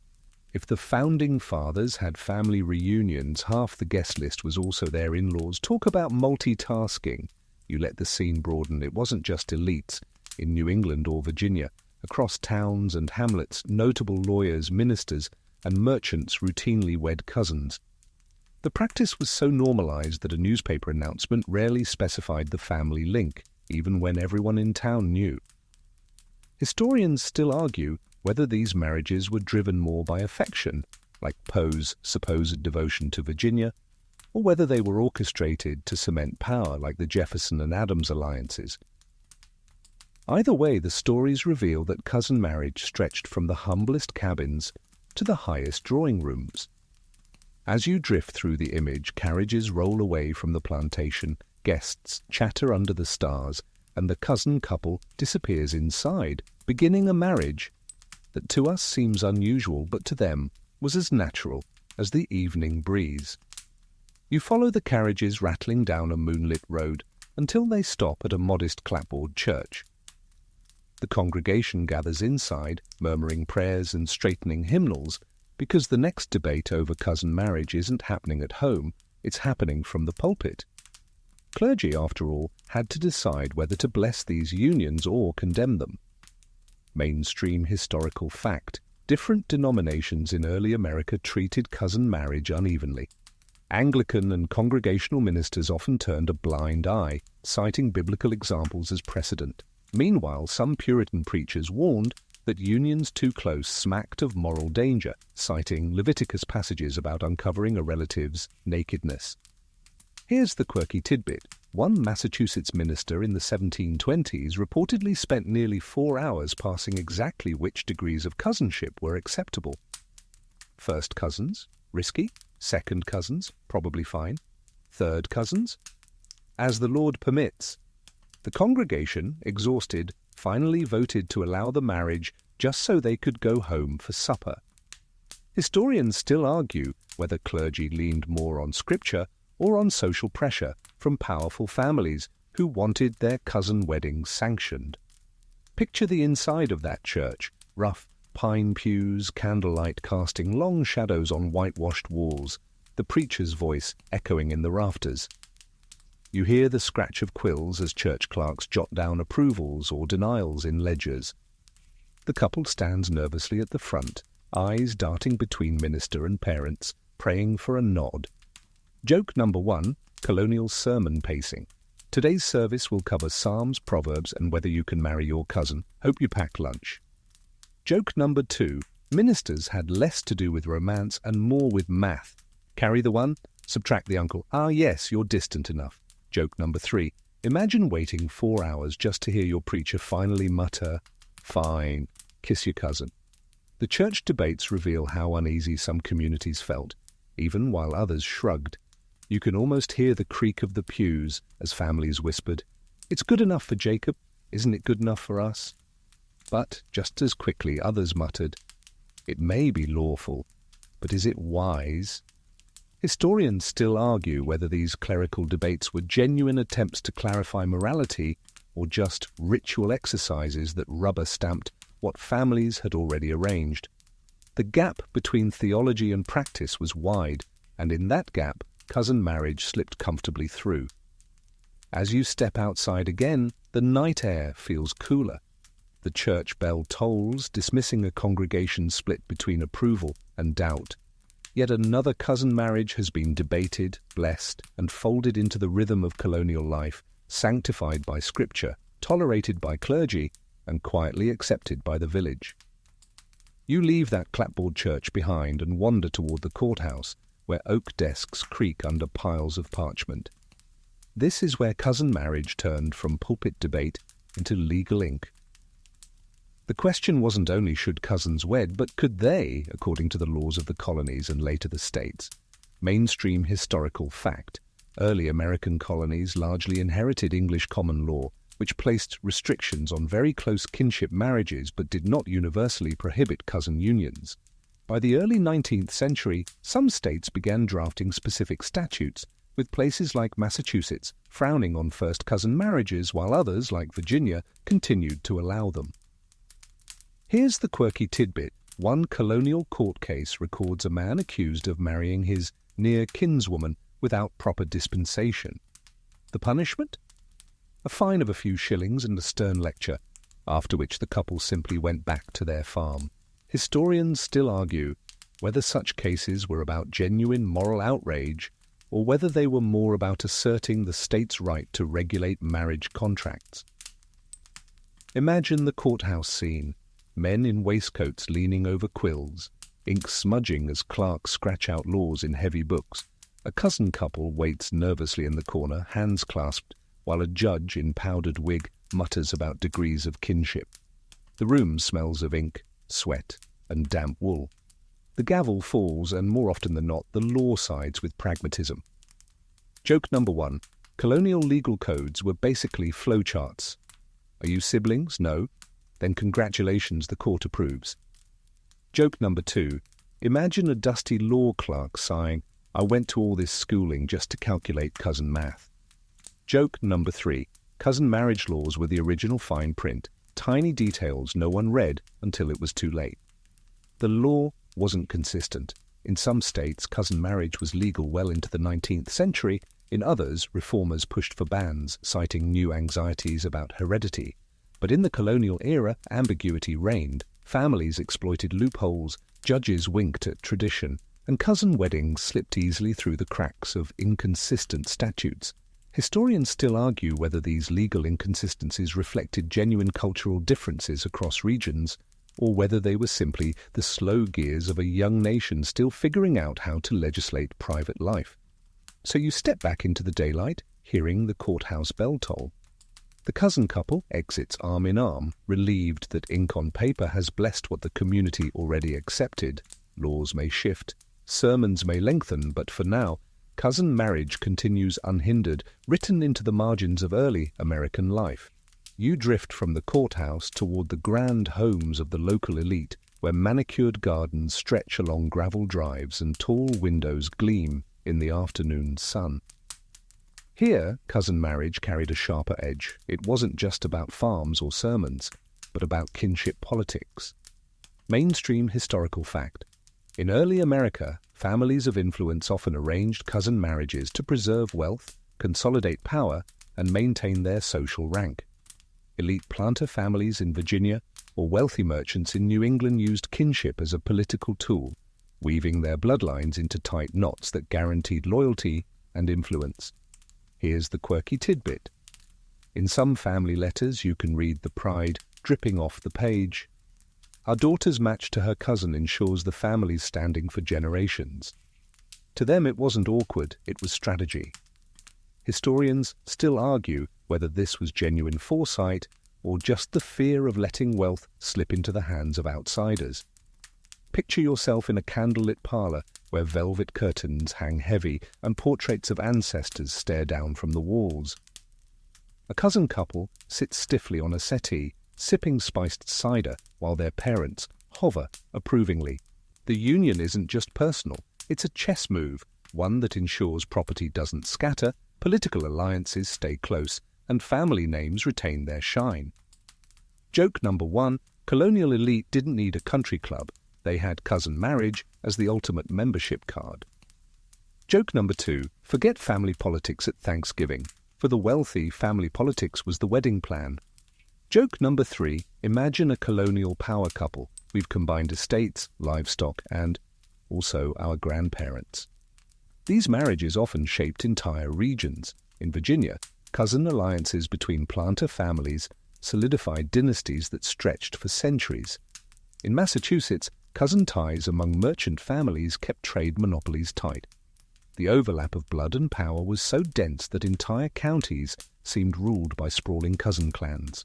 If the founding fathers had family reunions, half the guest list was also their in-laws. Talk about multitasking. You let the scene broaden. It wasn't just elites. In New England or Virginia, across towns and hamlets, notable lawyers, ministers, and merchants routinely wed cousins. The practice was so normalized that a newspaper announcement rarely specified the family link, even when everyone in town knew. Historians still argue whether these marriages were driven more by affection, like Poe's supposed devotion to Virginia, or whether they were orchestrated to cement power, like the Jefferson and Adams alliances. Either way, the stories reveal that cousin marriage stretched from the humblest cabins to the highest drawing rooms. As you drift through the image, carriages roll away from the plantation, guests chatter under the stars, and the cousin couple disappears inside, beginning a marriage that to us seems unusual, but to them was as natural as the evening breeze. You follow the carriages rattling down a moonlit road until they stop at a modest clapboard church. The congregation gathers inside, murmuring prayers and straightening hymnals, because the next debate over cousin marriage isn't happening at home, it's happening from the pulpit. Clergy, after all, had to decide whether to bless these unions or condemn them. Mainstream historical fact: different denominations in early America treated cousin marriage unevenly. Anglican and Congregational ministers often turned a blind eye, citing biblical examples as precedent. Meanwhile, some Puritan preachers warned that unions too close smacked of moral danger, citing Leviticus passages about uncovering a relative's nakedness. Here's the quirky tidbit. One Massachusetts minister in the 1720s reportedly spent nearly 4 hours passing exactly which degrees of cousinship were acceptable. First cousins, risky. Second cousins, probably fine. Third cousins, as the Lord permits. The congregation, exhausted, finally voted to allow the marriage just so they could go home for supper. Historians still argue whether clergy leaned more on scripture or on social pressure from powerful families who wanted their cousin weddings sanctioned. Picture the inside of that church: rough pine pews, candlelight casting long shadows on whitewashed walls, the preacher's voice echoing in the rafters. You hear the scratch of quills as church clerks jot down approvals or denials in ledgers. The couple stands nervously at the front, eyes darting between minister and parents, praying for a nod. Joke number 1, Colonial sermon pacing. Today's service will cover Psalms, Proverbs, and whether you can marry your cousin. Hope you packed lunch. Joke number 2, ministers had less to do with romance and more with math. Carry the one, subtract the uncle. Ah yes, you're distant enough. Joke number 3, imagine waiting 4 hours just to hear your preacher finally mutter, "Fine, kiss your cousin." The church debates reveal how uneasy some communities felt, even while others shrugged. You can almost hear the creak of the pews as families whispered, "It's good enough for Jacob, isn't it good enough for us?" But just as quickly others muttered, "It may be lawful, but is it wise?" Historians still argue whether these clerical debates were genuine attempts to clarify morality or just ritual exercises that rubber-stamped what families had already arranged. The gap between theology and practice was wide, and in that gap, cousin marriage slipped comfortably through. As you step outside again, the night air feels cooler. The church bell tolls, dismissing a congregation split between approval and doubt. Yet another cousin marriage has been debated, blessed, and folded into the rhythm of colonial life, sanctified by scripture, tolerated by clergy, and quietly accepted by the village. You leave that clapboard church behind and wander toward the courthouse, where oak desks creak under piles of parchment. This is where cousin marriage turned from pulpit debate into legal ink. The question wasn't only should cousins wed, but could they, according to the laws of the colonies and later the states. Mainstream historical fact. Early American colonies largely inherited English common law, which placed restrictions on very close kinship marriages but did not universally prohibit cousin unions. By the early 19th century, some states began drafting specific statutes, with places like Massachusetts frowning on first cousin marriages while others, like Virginia, continued to allow them. Here's the quirky tidbit. One colonial court case records a man accused of marrying his near kinswoman without proper dispensation. The punishment? A fine of a few shillings and a stern lecture, after which the couple simply went back to their farm. Historians still argue whether such cases were about genuine moral outrage or whether they were more about asserting the state's right to regulate marriage contracts. Imagine the courthouse scene. Men in waistcoats leaning over quills, ink smudging as clerks scratch out laws in heavy books. A cousin couple waits nervously in the corner, hands clasped, while a judge in powdered wig mutters about degrees of kinship. The room smells of ink, sweat, and damp wool. The gavel falls, and more often than not, the law sides with pragmatism. Joke number 1. Colonial legal codes were basically flowcharts. Are you siblings? No. Then congratulations, the court approves. Joke number 2. Imagine a dusty law clerk sighing, I went to all this schooling just to calculate cousin math. Joke number 3. Cousin marriage laws were the original fine print, tiny details no one read until it was too late. The law wasn't consistent. In some states, cousin marriage was legal well into the 19th century. In others, reformers pushed for bans, citing new anxieties about heredity. But in the colonial era, ambiguity reigned. Families exploited loopholes, judges winked at tradition, and cousin weddings slipped easily through the cracks of inconsistent statutes. Historians still argue whether these legal inconsistencies reflected genuine cultural differences across regions, or whether they were simply the slow gears of a young nation still figuring out how to legislate private life. So you step back into the daylight, hearing the courthouse bell toll. The cousin couple exits arm in arm, relieved that ink on paper has blessed what the community already accepted. Laws may shift, sermons may lengthen, but for now, cousin marriage continues unhindered, written into the margins of early American life. You drift from the courthouse toward the grand homes of the local elite, where manicured gardens stretch along gravel drives and tall windows gleam in the afternoon sun. Here, cousin marriage carried a sharper edge. It wasn't just about farms or sermons, but about kinship politics. Mainstream historical fact. In early America, families of influence often arranged cousin marriages to preserve wealth, consolidate power, and maintain their social rank. Elite planter families in Virginia or wealthy merchants in New England used kinship as a political tool, weaving their bloodlines into tight knots that guaranteed loyalty and influence. Here's the quirky tidbit. In some family letters, you can read the pride dripping off the page. Our daughter's match to her cousin ensures the family's standing for generations. To them, it wasn't awkward, it was strategy. Historians still argue whether this was genuine foresight or just the fear of letting wealth slip into the hands of outsiders. Picture yourself in a candlelit parlor where velvet curtains hang heavy and portraits of ancestors stare down from the walls. A cousin couple sits stiffly on a settee, sipping spiced cider while their parents hover approvingly. The union isn't just personal, it's a chess move, one that ensures property doesn't scatter, political alliances stay close, and family names retain their shine. Joke number 1, colonial elite didn't need a country club. They had cousin marriage as the ultimate membership card. Joke number 2. Forget family politics at Thanksgiving. For the wealthy, family politics was the wedding plan. Joke number 3. Imagine a colonial power couple. We've combined estates, livestock, and also our grandparents. These marriages often shaped entire regions. In Virginia, cousin alliances between planter families solidified dynasties that stretched for centuries. In Massachusetts, cousin ties among merchant families kept trade monopolies tight. The overlap of blood and power was so dense that entire counties seemed ruled by sprawling cousin clans.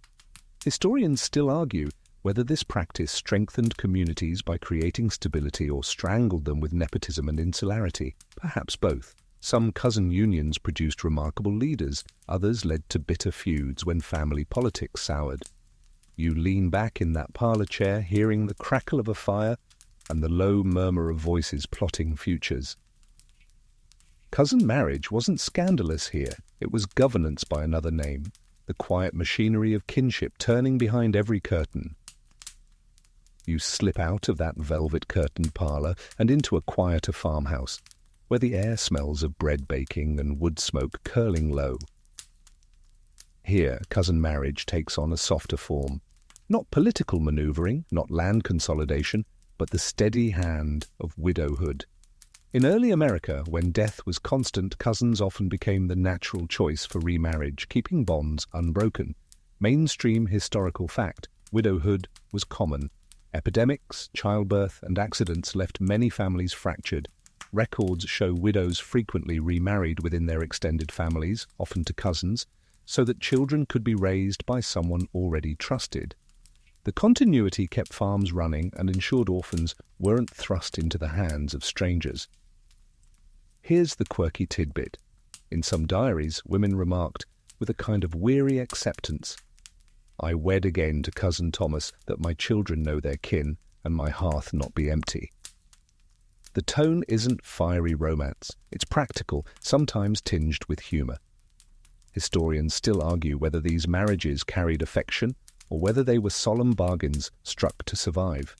Historians still argue whether this practice strengthened communities by creating stability or strangled them with nepotism and insularity, perhaps both. Some cousin unions produced remarkable leaders, others led to bitter feuds when family politics soured. You lean back in that parlor chair, hearing the crackle of a fire and the low murmur of voices plotting futures. Cousin marriage wasn't scandalous here. It was governance by another name, the quiet machinery of kinship turning behind every curtain. You slip out of that velvet-curtained parlor and into a quieter farmhouse, where the air smells of bread baking and wood smoke curling low. Here, cousin marriage takes on a softer form. Not political maneuvering, not land consolidation, but the steady hand of widowhood. In early America, when death was constant, cousins often became the natural choice for remarriage, keeping bonds unbroken. Mainstream historical fact, widowhood was common. Epidemics, childbirth, and accidents left many families fractured. Records show widows frequently remarried within their extended families, often to cousins, so that children could be raised by someone already trusted. The continuity kept farms running and ensured orphans weren't thrust into the hands of strangers. Here's the quirky tidbit. In some diaries, women remarked, with a kind of weary acceptance, "I wed again to cousin Thomas, that my children know their kin, and my hearth not be empty." The tone isn't fiery romance. It's practical, sometimes tinged with humour. Historians still argue whether these marriages carried affection or whether they were solemn bargains struck to survive.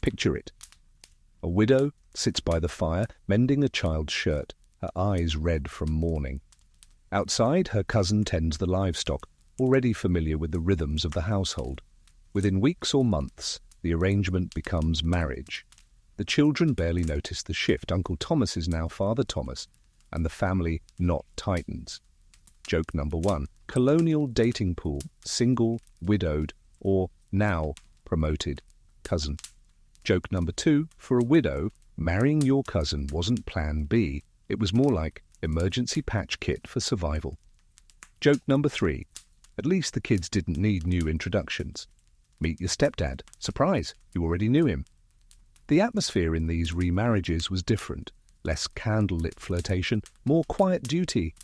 Picture it. A widow sits by the fire, mending a child's shirt, her eyes red from mourning. Outside, her cousin tends the livestock, already familiar with the rhythms of the household. Within weeks or months, the arrangement becomes marriage. The children barely notice the shift. Uncle Thomas is now Father Thomas, and the family knot tightens. Joke number 1. Colonial dating pool, single, widowed, or now promoted cousin. Joke number 2. For a widow, marrying your cousin wasn't plan B. It was more like emergency patch kit for survival. Joke number 3. At least the kids didn't need new introductions. Meet your stepdad. Surprise, you already knew him. The atmosphere in these remarriages was different. Less candlelit flirtation, more quiet duty.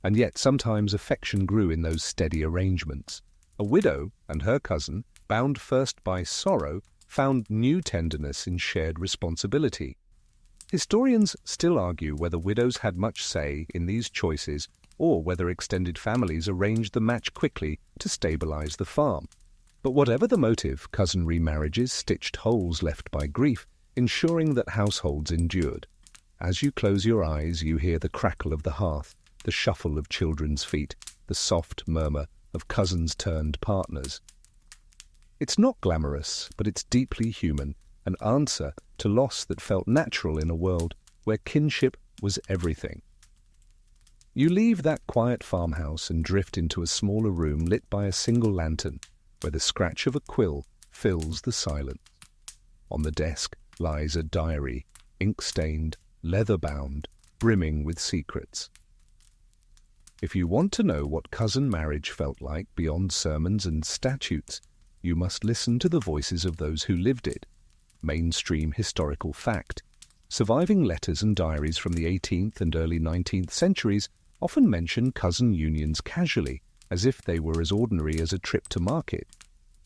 And yet sometimes affection grew in those steady arrangements. A widow and her cousin, bound first by sorrow, found new tenderness in shared responsibility. Historians still argue whether widows had much say in these choices or whether extended families arranged the match quickly to stabilize the farm. But whatever the motive, cousin remarriages stitched holes left by grief, ensuring that households endured. As you close your eyes, you hear the crackle of the hearth, the shuffle of children's feet, the soft murmur of cousins turned partners. It's not glamorous, but it's deeply human, an answer to loss that felt natural in a world where kinship was everything. You leave that quiet farmhouse and drift into a smaller room lit by a single lantern, where the scratch of a quill fills the silence. On the desk lies a diary, ink-stained, leather-bound, brimming with secrets. If you want to know what cousin marriage felt like beyond sermons and statutes, you must listen to the voices of those who lived it. Mainstream historical fact. Surviving letters and diaries from the 18th and early 19th centuries often mention cousin unions casually, as if they were as ordinary as a trip to market.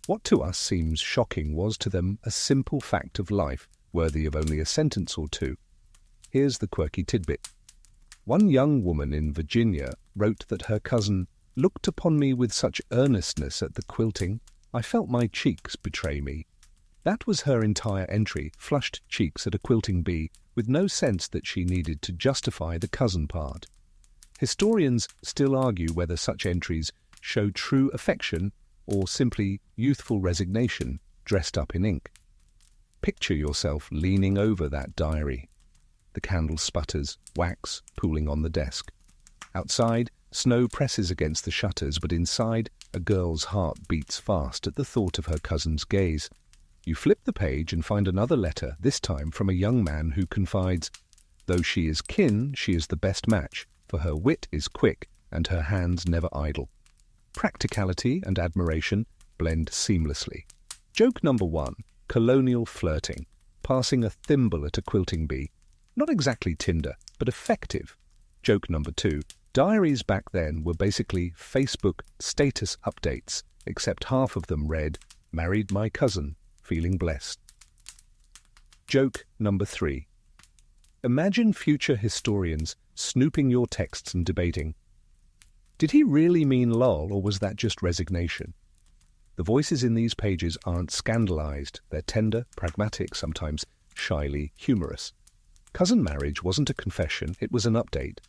What to us seems shocking was to them a simple fact of life, worthy of only a sentence or two. Here's the quirky tidbit. One young woman in Virginia wrote that her cousin looked upon me with such earnestness at the quilting, I felt my cheeks betray me. That was her entire entry, flushed cheeks at a quilting bee, with no sense that she needed to justify the cousin part. Historians still argue whether such entries show true affection or simply youthful resignation dressed up in ink. Picture yourself leaning over that diary. The candle sputters, wax pooling on the desk. Outside, snow presses against the shutters, but inside, a girl's heart beats fast at the thought of her cousin's gaze. You flip the page and find another letter, this time from a young man who confides, "Though she is kin, she is the best match, for her wit is quick and her hands never idle." Practicality and admiration blend seamlessly. Joke number 1, colonial flirting, passing a thimble at a quilting bee. Not exactly Tinder, but effective. Joke number 2, diaries back then were basically Facebook status updates, except half of them read, "Married my cousin, feeling blessed." Joke number 3. Imagine future historians snooping your texts and debating, did he really mean lol, or was that just resignation? The voices in these pages aren't scandalized. They're tender, pragmatic, sometimes shyly humorous. Cousin marriage wasn't a confession, it was an update.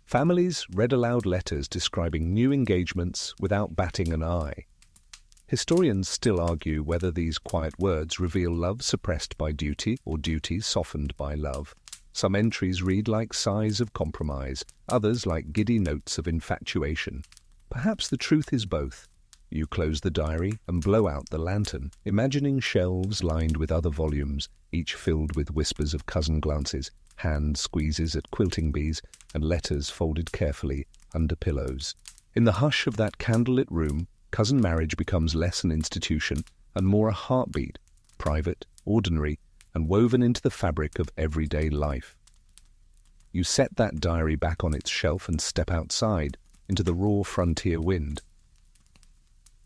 Families read aloud letters describing new engagements without batting an eye. Historians still argue whether these quiet words reveal love suppressed by duty or duty softened by love. Some entries read like sighs of compromise, others like giddy notes of infatuation. Perhaps the truth is both. You close the diary and blow out the lantern, imagining shelves lined with other volumes, each filled with whispers of cousin glances, hand squeezes at quilting bees, and letters folded carefully under pillows. In the hush of that candlelit room, cousin marriage becomes less an institution and more a heartbeat, private, ordinary, and woven into the fabric of everyday life. You set that diary back on its shelf and step outside, into the raw frontier wind.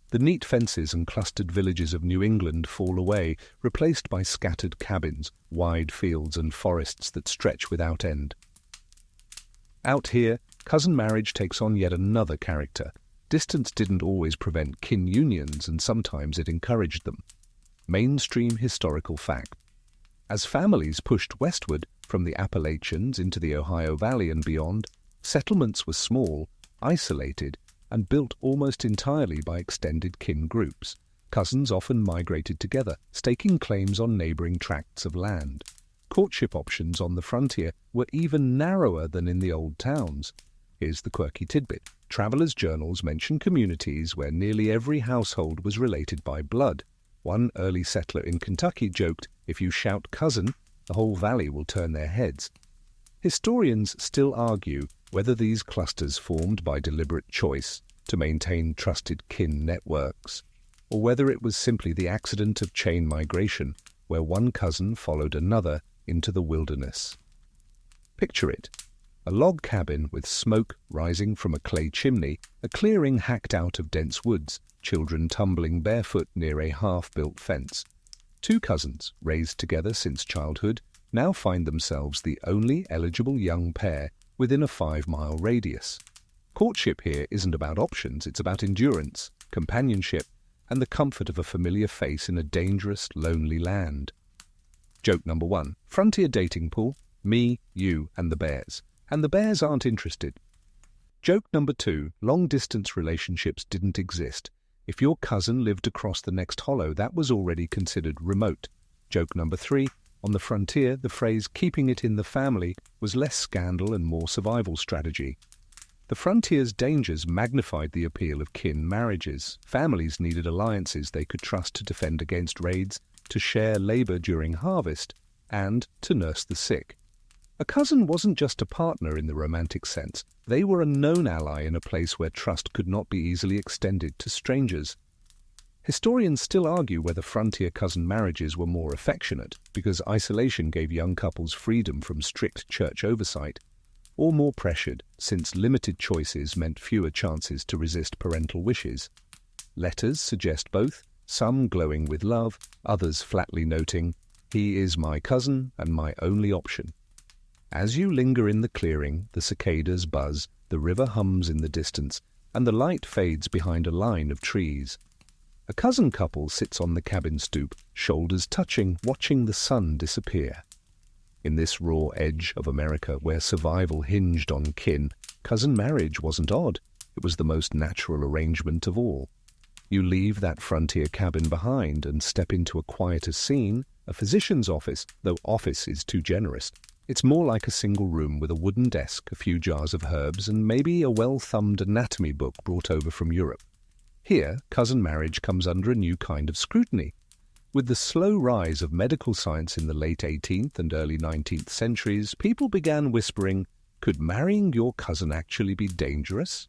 The neat fences and clustered villages of New England fall away, replaced by scattered cabins, wide fields and forests that stretch without end. Out here, cousin marriage takes on yet another character. Distance didn't always prevent kin unions, and sometimes it encouraged them. Mainstream historical fact. As families pushed westward from the Appalachians into the Ohio Valley and beyond, settlements were small, isolated, and built almost entirely by extended kin groups. Cousins often migrated together, staking claims on neighboring tracts of land. Courtship options on the frontier were even narrower than in the old towns. Here's the quirky tidbit. Travelers' journals mention communities where nearly every household was related by blood. One early settler in Kentucky joked, "If you shout cousin, the whole valley will turn their heads." Historians still argue whether these clusters formed by deliberate choice to maintain trusted kin networks, or whether it was simply the accident of chain migration, where one cousin followed another into the wilderness. Picture it. A log cabin with smoke rising from a clay chimney, a clearing hacked out of dense woods, children tumbling barefoot near a half-built fence. Two cousins, raised together since childhood, now find themselves the only eligible young pair within a 5-mile radius. Courtship here isn't about options, it's about endurance, companionship, and the comfort of a familiar face in a dangerous, lonely land. Joke number 1. Frontier dating pool, me, you, and the bears. And the bears aren't interested. Joke number 2. Long-distance relationships didn't exist. If your cousin lived across the next hollow, that was already considered remote. Joke number 3. On the frontier, the phrase "keeping it in the family" was less scandal and more survival strategy. The frontier's dangers magnified the appeal of kin marriages. Families needed alliances they could trust to defend against raids, to share labor during harvest, and to nurse the sick. A cousin wasn't just a partner in the romantic sense. They were a known ally in a place where trust could not be easily extended to strangers. Historians still argue whether frontier cousin marriages were more affectionate, because isolation gave young couples freedom from strict church oversight, or more pressured, since limited choices meant fewer chances to resist parental wishes. Letters suggest both, some glowing with love, others flatly noting, "He is my cousin and my only option." As you linger in the clearing, the cicadas buzz, the river hums in the distance, and the light fades behind a line of trees. A cousin couple sits on the cabin stoop, shoulders touching, watching the sun disappear. In this raw edge of America, where survival hinged on kin, cousin marriage wasn't odd. It was the most natural arrangement of all. You leave that frontier cabin behind and step into a quieter scene, a physician's office, though office is too generous. It's more like a single room with a wooden desk, a few jars of herbs, and maybe a well-thumbed anatomy book brought over from Europe. Here, cousin marriage comes under a new kind of scrutiny. With the slow rise of medical science in the late 18th and early 19th centuries, people began whispering, could marrying your cousin actually be dangerous?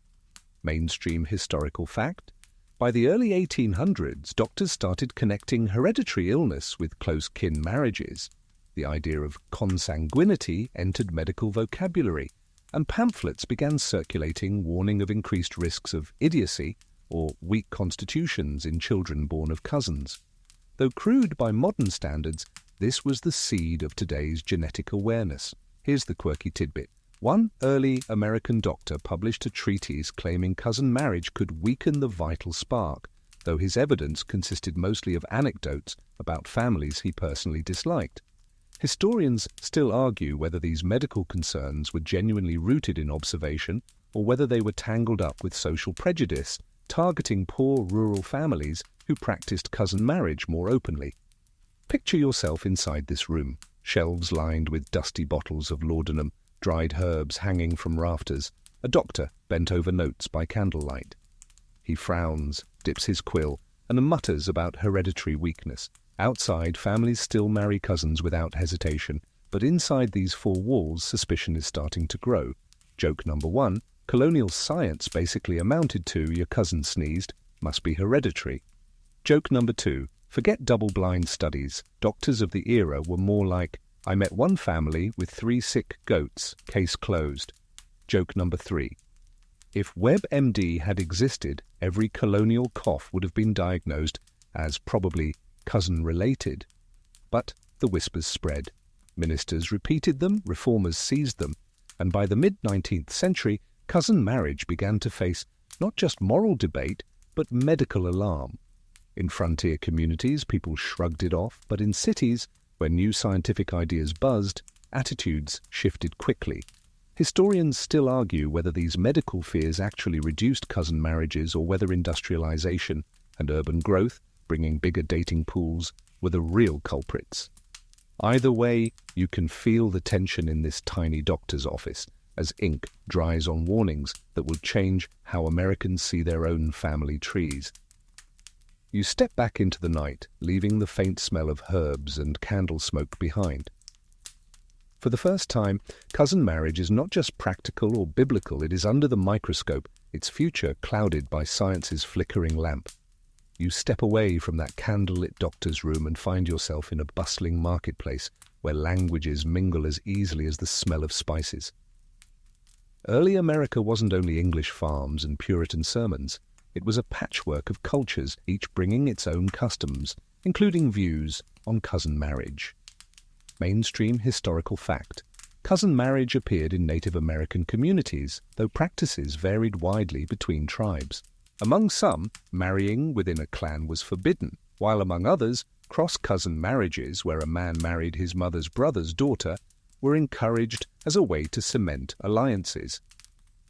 Mainstream historical fact. By the early 1800s, doctors started connecting hereditary illness with close kin marriages. The idea of consanguinity entered medical vocabulary, and pamphlets began circulating warning of increased risks of idiocy or weak constitutions in children born of cousins. Though crude by modern standards, this was the seed of today's genetic awareness. Here's the quirky tidbit. One early American doctor published a treatise claiming cousin marriage could weaken the vital spark, though his evidence consisted mostly of anecdotes about families he personally disliked. Historians still argue whether these medical concerns were genuinely rooted in observation or whether they were tangled up with social prejudice, targeting poor rural families who practiced cousin marriage more openly. Picture yourself inside this room, shelves lined with dusty bottles of laudanum, dried herbs hanging from rafters, a doctor bent over notes by candlelight. He frowns, dips his quill, and mutters about hereditary weakness. Outside, families still marry cousins without hesitation, but inside these four walls, suspicion is starting to grow. Joke number one, colonial science basically amounted to your cousin sneezed, must be hereditary. Joke number two, forget double-blind studies. Doctors of the era were more like, I met one family with 3 sick goats, case closed. Joke number three, if WebMD had existed, every colonial cough would have been diagnosed as probably cousin-related. But the whispers spread. Ministers repeated them, reformers seized them, and by the mid-19th century, cousin marriage began to face not just moral debate, but medical alarm. In frontier communities, people shrugged it off, but in cities, where new scientific ideas buzzed, attitudes shifted quickly. Historians still argue whether these medical fears actually reduced cousin marriages or whether industrialization and urban growth, bringing bigger dating pools, were the real culprits. Either way, you can feel the tension in this tiny doctor's office as ink dries on warnings that will change how Americans see their own family trees. You step back into the night, leaving the faint smell of herbs and candle smoke behind. For the first time, cousin marriage is not just practical or biblical, it is under the microscope, its future clouded by science's flickering lamp. You step away from that candlelit doctor's room and find yourself in a bustling marketplace where languages mingle as easily as the smell of spices. Early America wasn't only English farms and Puritan sermons. It was a patchwork of cultures, each bringing its own customs, including views on cousin marriage. Mainstream historical fact. Cousin marriage appeared in Native American communities, though practices varied widely between tribes. Among some, marrying within a clan was forbidden, while among others, cross-cousin marriages where a man married his mother's brother's daughter were encouraged as a way to cement alliances.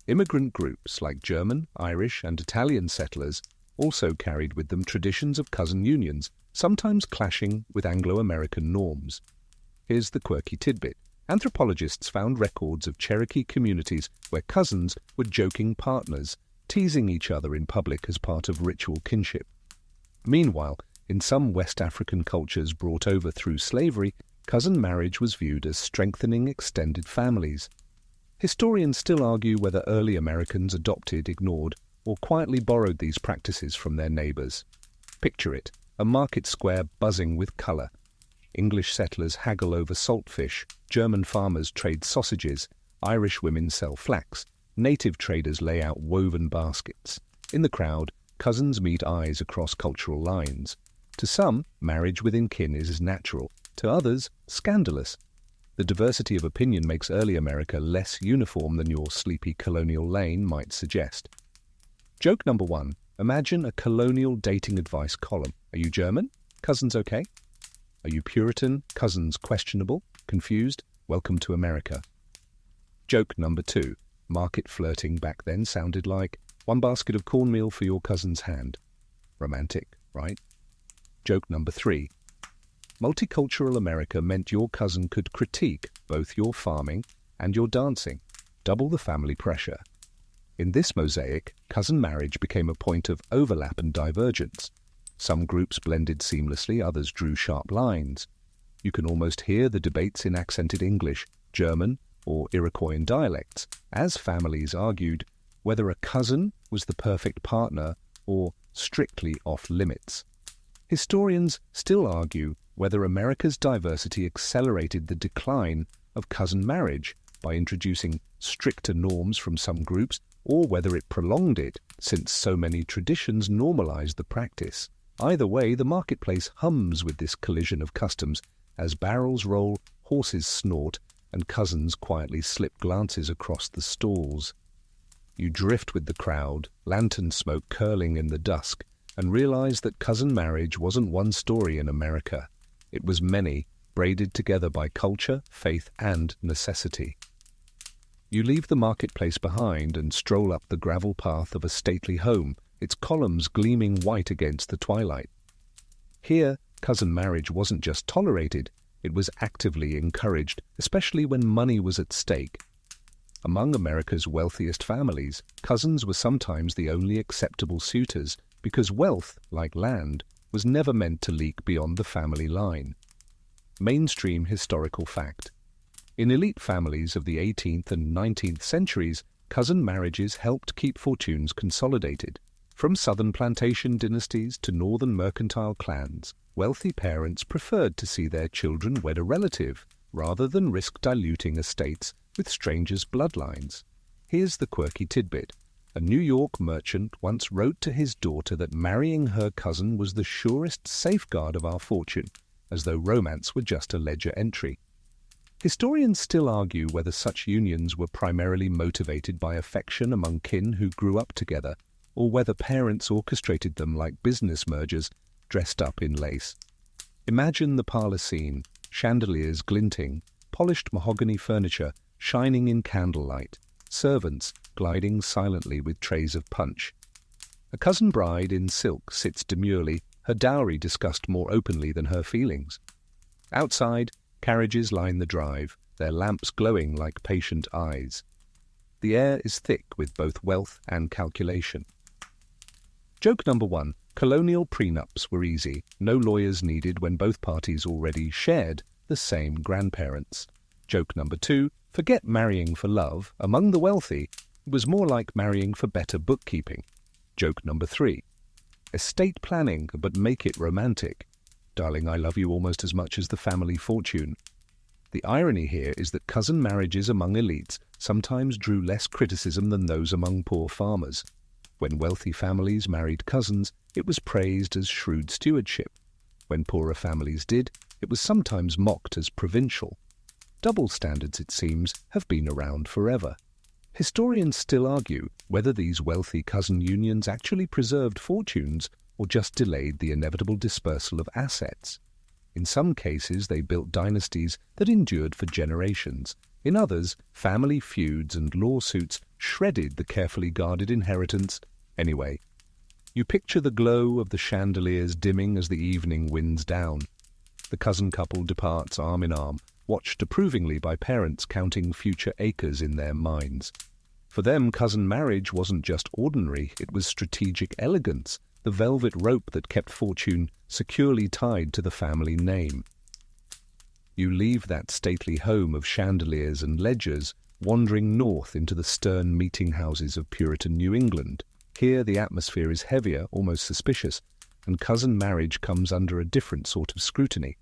Immigrant groups like German, Irish, and Italian settlers also carried with them traditions of cousin unions, sometimes clashing with Anglo-American norms. Here's the quirky tidbit. Anthropologists found records of Cherokee communities where cousins were joking partners, teasing each other in public as part of ritual kinship. Meanwhile, in some West African cultures brought over through slavery, cousin marriage was viewed as strengthening extended families. Historians still argue whether early Americans adopted, ignored, or quietly borrowed these practices from their neighbors. Picture it, a market square buzzing with color. English settlers haggle over saltfish, German farmers trade sausages, Irish women sell flax, native traders lay out woven baskets. In the crowd, cousins meet eyes across cultural lines. To some, marriage within kin is natural. To others, scandalous. The diversity of opinion makes early America less uniform than your sleepy colonial lane might suggest. Joke number one. Imagine a colonial dating advice column. Are you German? Cousins okay? Are you Puritan? Cousins questionable? Confused? Welcome to America. Joke number 2. Market flirting back then sounded like one basket of cornmeal for your cousin's hand. Romantic, right? Joke number 3. Multicultural America meant your cousin could critique both your farming and your dancing. Double the family pressure. In this mosaic, cousin marriage became a point of overlap and divergence. Some groups blended seamlessly, others drew sharp lines. You can almost hear the debates in accented English, German, or Iroquoian dialects, as families argued whether a cousin was the perfect partner or strictly off-limits. Historians still argue whether America's diversity accelerated the decline of cousin marriage by introducing stricter norms from some groups, or whether it prolonged it, since so many traditions normalized the practice. Either way, the marketplace hums with this collision of customs as barrels roll, horses snort, and cousins quietly slip glances across the stalls. You drift with the crowd, lantern smoke curling in the dusk, and realize that cousin marriage wasn't one story in America. It was many, braided together by culture, faith, and necessity. You leave the marketplace behind and stroll up the gravel path of a stately home, its columns gleaming white against the twilight. Here, cousin marriage wasn't just tolerated, it was actively encouraged, especially when money was at stake. Among America's wealthiest families, cousins were sometimes the only acceptable suitors because wealth, like land, was never meant to leak beyond the family line. Mainstream historical fact. In elite families of the 18th and 19th centuries, cousin marriages helped keep fortunes consolidated. From southern plantation dynasties to northern mercantile clans, wealthy parents preferred to see their children wed a relative rather than risk diluting estates with strangers' bloodlines. Here's the quirky tidbit. A New York merchant once wrote to his daughter that marrying her cousin was the surest safeguard of our fortune, as though romance were just a ledger entry. Historians still argue whether such unions were primarily motivated by affection among kin who grew up together, or whether parents orchestrated them like business mergers dressed up in lace. Imagine the parlor scene, chandeliers glinting, polished mahogany furniture shining in candlelight, servants gliding silently with trays of punch. A cousin bride in silk sits demurely, her dowry discussed more openly than her feelings. Outside, carriages line the drive, their lamps glowing like patient eyes. The air is thick with both wealth and calculation. Joke number 1. Colonial prenups were easy, no lawyers needed when both parties already shared the same grandparents. Joke number 2. Forget marrying for love. Among the wealthy, it was more like marrying for better bookkeeping. Joke number 3. Estate planning, but make it romantic. Darling, I love you almost as much as the family fortune. The irony here is that cousin marriages among elites sometimes drew less criticism than those among poor farmers. When wealthy families married cousins, it was praised as shrewd stewardship. When poorer families did, it was sometimes mocked as provincial. Double standards, it seems, have been around forever. Historians still argue whether these wealthy cousin unions actually preserved fortunes or just delayed the inevitable dispersal of assets. In some cases, they built dynasties that endured for generations. In others, family feuds and lawsuits shredded the carefully guarded inheritance. Anyway, you picture the glow of the chandeliers dimming as the evening winds down. The cousin couple departs arm in arm, watched approvingly by parents counting future acres in their minds. For them, cousin marriage wasn't just ordinary, it was strategic elegance, the velvet rope that kept fortune securely tied to the family name. You leave that stately home of chandeliers and ledgers, wandering north into the stern meeting houses of Puritan New England. Here the atmosphere is heavier, almost suspicious, and cousin marriage comes under a different sort of scrutiny.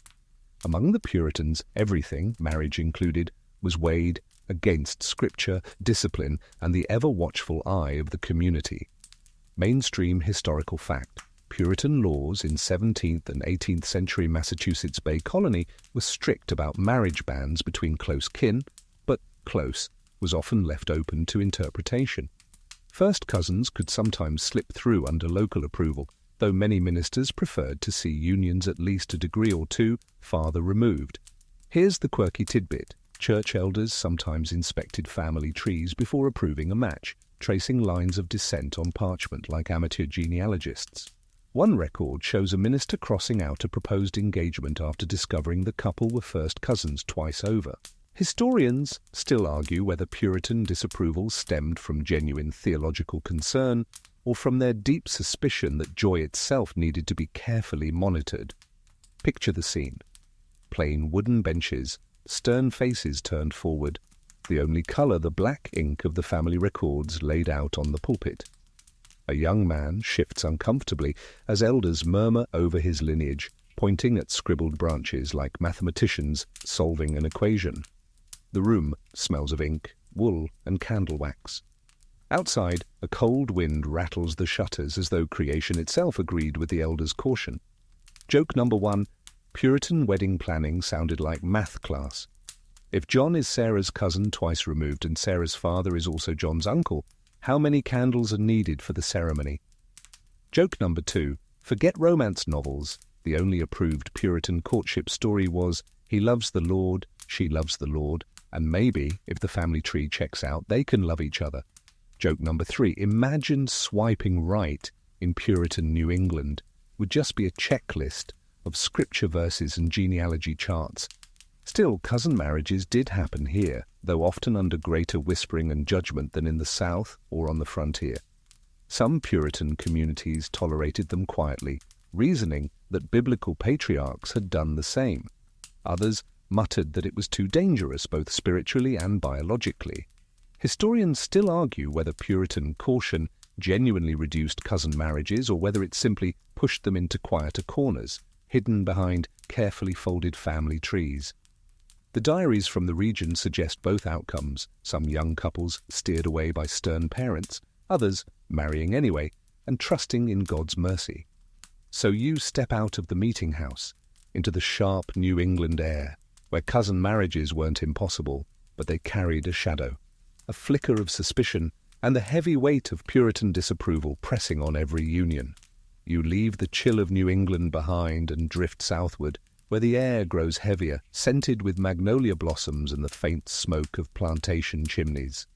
Among the Puritans, everything, marriage included, was weighed against scripture, discipline, and the ever-watchful eye of the community. Mainstream historical fact. Puritan laws in 17th and 18th century Massachusetts Bay Colony were strict about marriage bans between close kin, but close was often left open to interpretation. First cousins could sometimes slip through under local approval, though many ministers preferred to see unions at least a degree or two farther removed. Here's the quirky tidbit. Church elders sometimes inspected family trees before approving a match, tracing lines of descent on parchment like amateur genealogists. One record shows a minister crossing out a proposed engagement after discovering the couple were first cousins twice over. Historians still argue whether Puritan disapproval stemmed from genuine theological concern or from their deep suspicion that joy itself needed to be carefully monitored. Picture the scene. Plain wooden benches, stern faces turned forward, the only colour the black ink of the family records laid out on the pulpit. A young man shifts uncomfortably as elders murmur over his lineage, pointing at scribbled branches like mathematicians solving an equation. The room smells of ink, wool, and candle wax. Outside, a cold wind rattles the shutters as though creation itself agreed with the elders' caution. Joke number 1. Puritan wedding planning sounded like math class. If John is Sarah's cousin twice removed and Sarah's father is also John's uncle, how many candles are needed for the ceremony? Joke number 2. Forget romance novels. The only approved Puritan courtship story was, he loves the Lord, she loves the Lord, and maybe, if the family tree checks out, they can love each other. Joke number 3. Imagine swiping right in Puritan New England would just be a checklist of scripture verses and genealogy charts. Still, cousin marriages did happen here, though often under greater whispering and judgment than in the South or on the frontier. Some Puritan communities tolerated them quietly, reasoning that biblical patriarchs had done the same. Others muttered that it was too dangerous both spiritually and biologically. Historians still argue whether Puritan caution genuinely reduced cousin marriages or whether it simply pushed them into quieter corners, hidden behind carefully folded family trees. The diaries from the region suggest both outcomes, some young couples steered away by stern parents, others marrying anyway and trusting in God's mercy. So you step out of the meeting house into the sharp New England air, where cousin marriages weren't impossible, but they carried a shadow, a flicker of suspicion, and the heavy weight of Puritan disapproval pressing on every union. You leave the chill of New England behind and drift southward, where the air grows heavier, scented with magnolia blossoms and the faint smoke of plantation chimneys.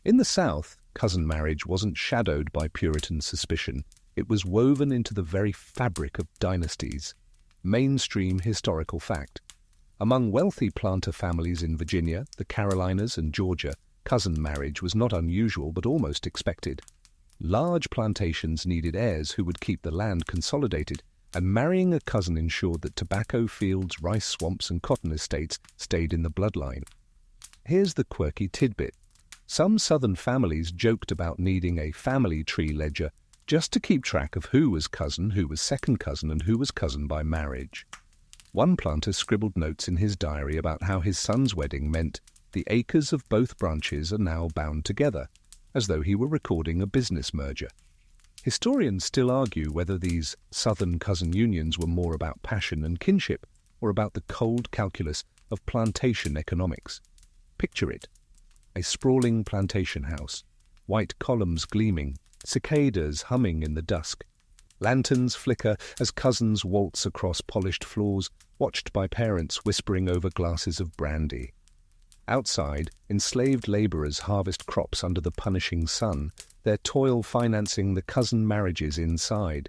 In the South, cousin marriage wasn't shadowed by Puritan suspicion. It was woven into the very fabric of dynasties. Mainstream historical fact. Among wealthy planter families in Virginia, the Carolinas, and Georgia, cousin marriage was not unusual but almost expected. Large plantations needed heirs who would keep the land consolidated, and marrying a cousin ensured that tobacco fields, rice swamps, and cotton estates stayed in the bloodline. Here's the quirky tidbit. Some Southern families joked about needing a family tree ledger just to keep track of who was cousin, who was second cousin, and who was cousin by marriage. One planter scribbled notes in his diary about how his son's wedding meant the acres of both branches are now bound together, as though he were recording a business merger. Historians still argue whether these Southern cousin unions were more about passion and kinship or about the cold calculus of plantation economics. Picture it. A sprawling plantation house, white columns gleaming, cicadas humming in the dusk. Lanterns flicker as cousins waltz across polished floors, watched by parents whispering over glasses of brandy. Outside, enslaved labourers harvest crops under the punishing sun, their toil financing the cousin marriages inside.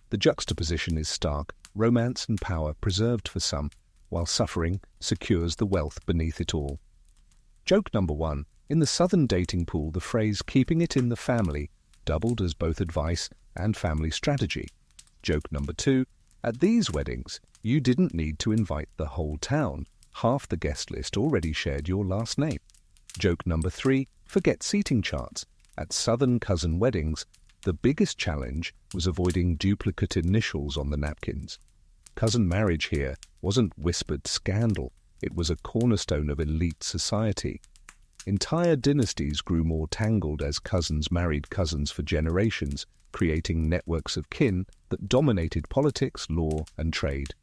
The juxtaposition is stark, romance and power preserved for some, while suffering secures the wealth beneath it all. Joke number 1. In the Southern dating pool, the phrase "keeping it in the family" doubled as both advice and family strategy. Joke number 2. At these weddings, you didn't need to invite the whole town. Half the guest list already shared your last name. Joke number 3. Forget seating charts. At Southern cousin weddings, the biggest challenge was avoiding duplicate initials on the napkins. Cousin marriage here wasn't whispered scandal. It was a cornerstone of elite society. Entire dynasties grew more tangled as cousins married cousins for generations, creating networks of kin that dominated politics, law, and trade.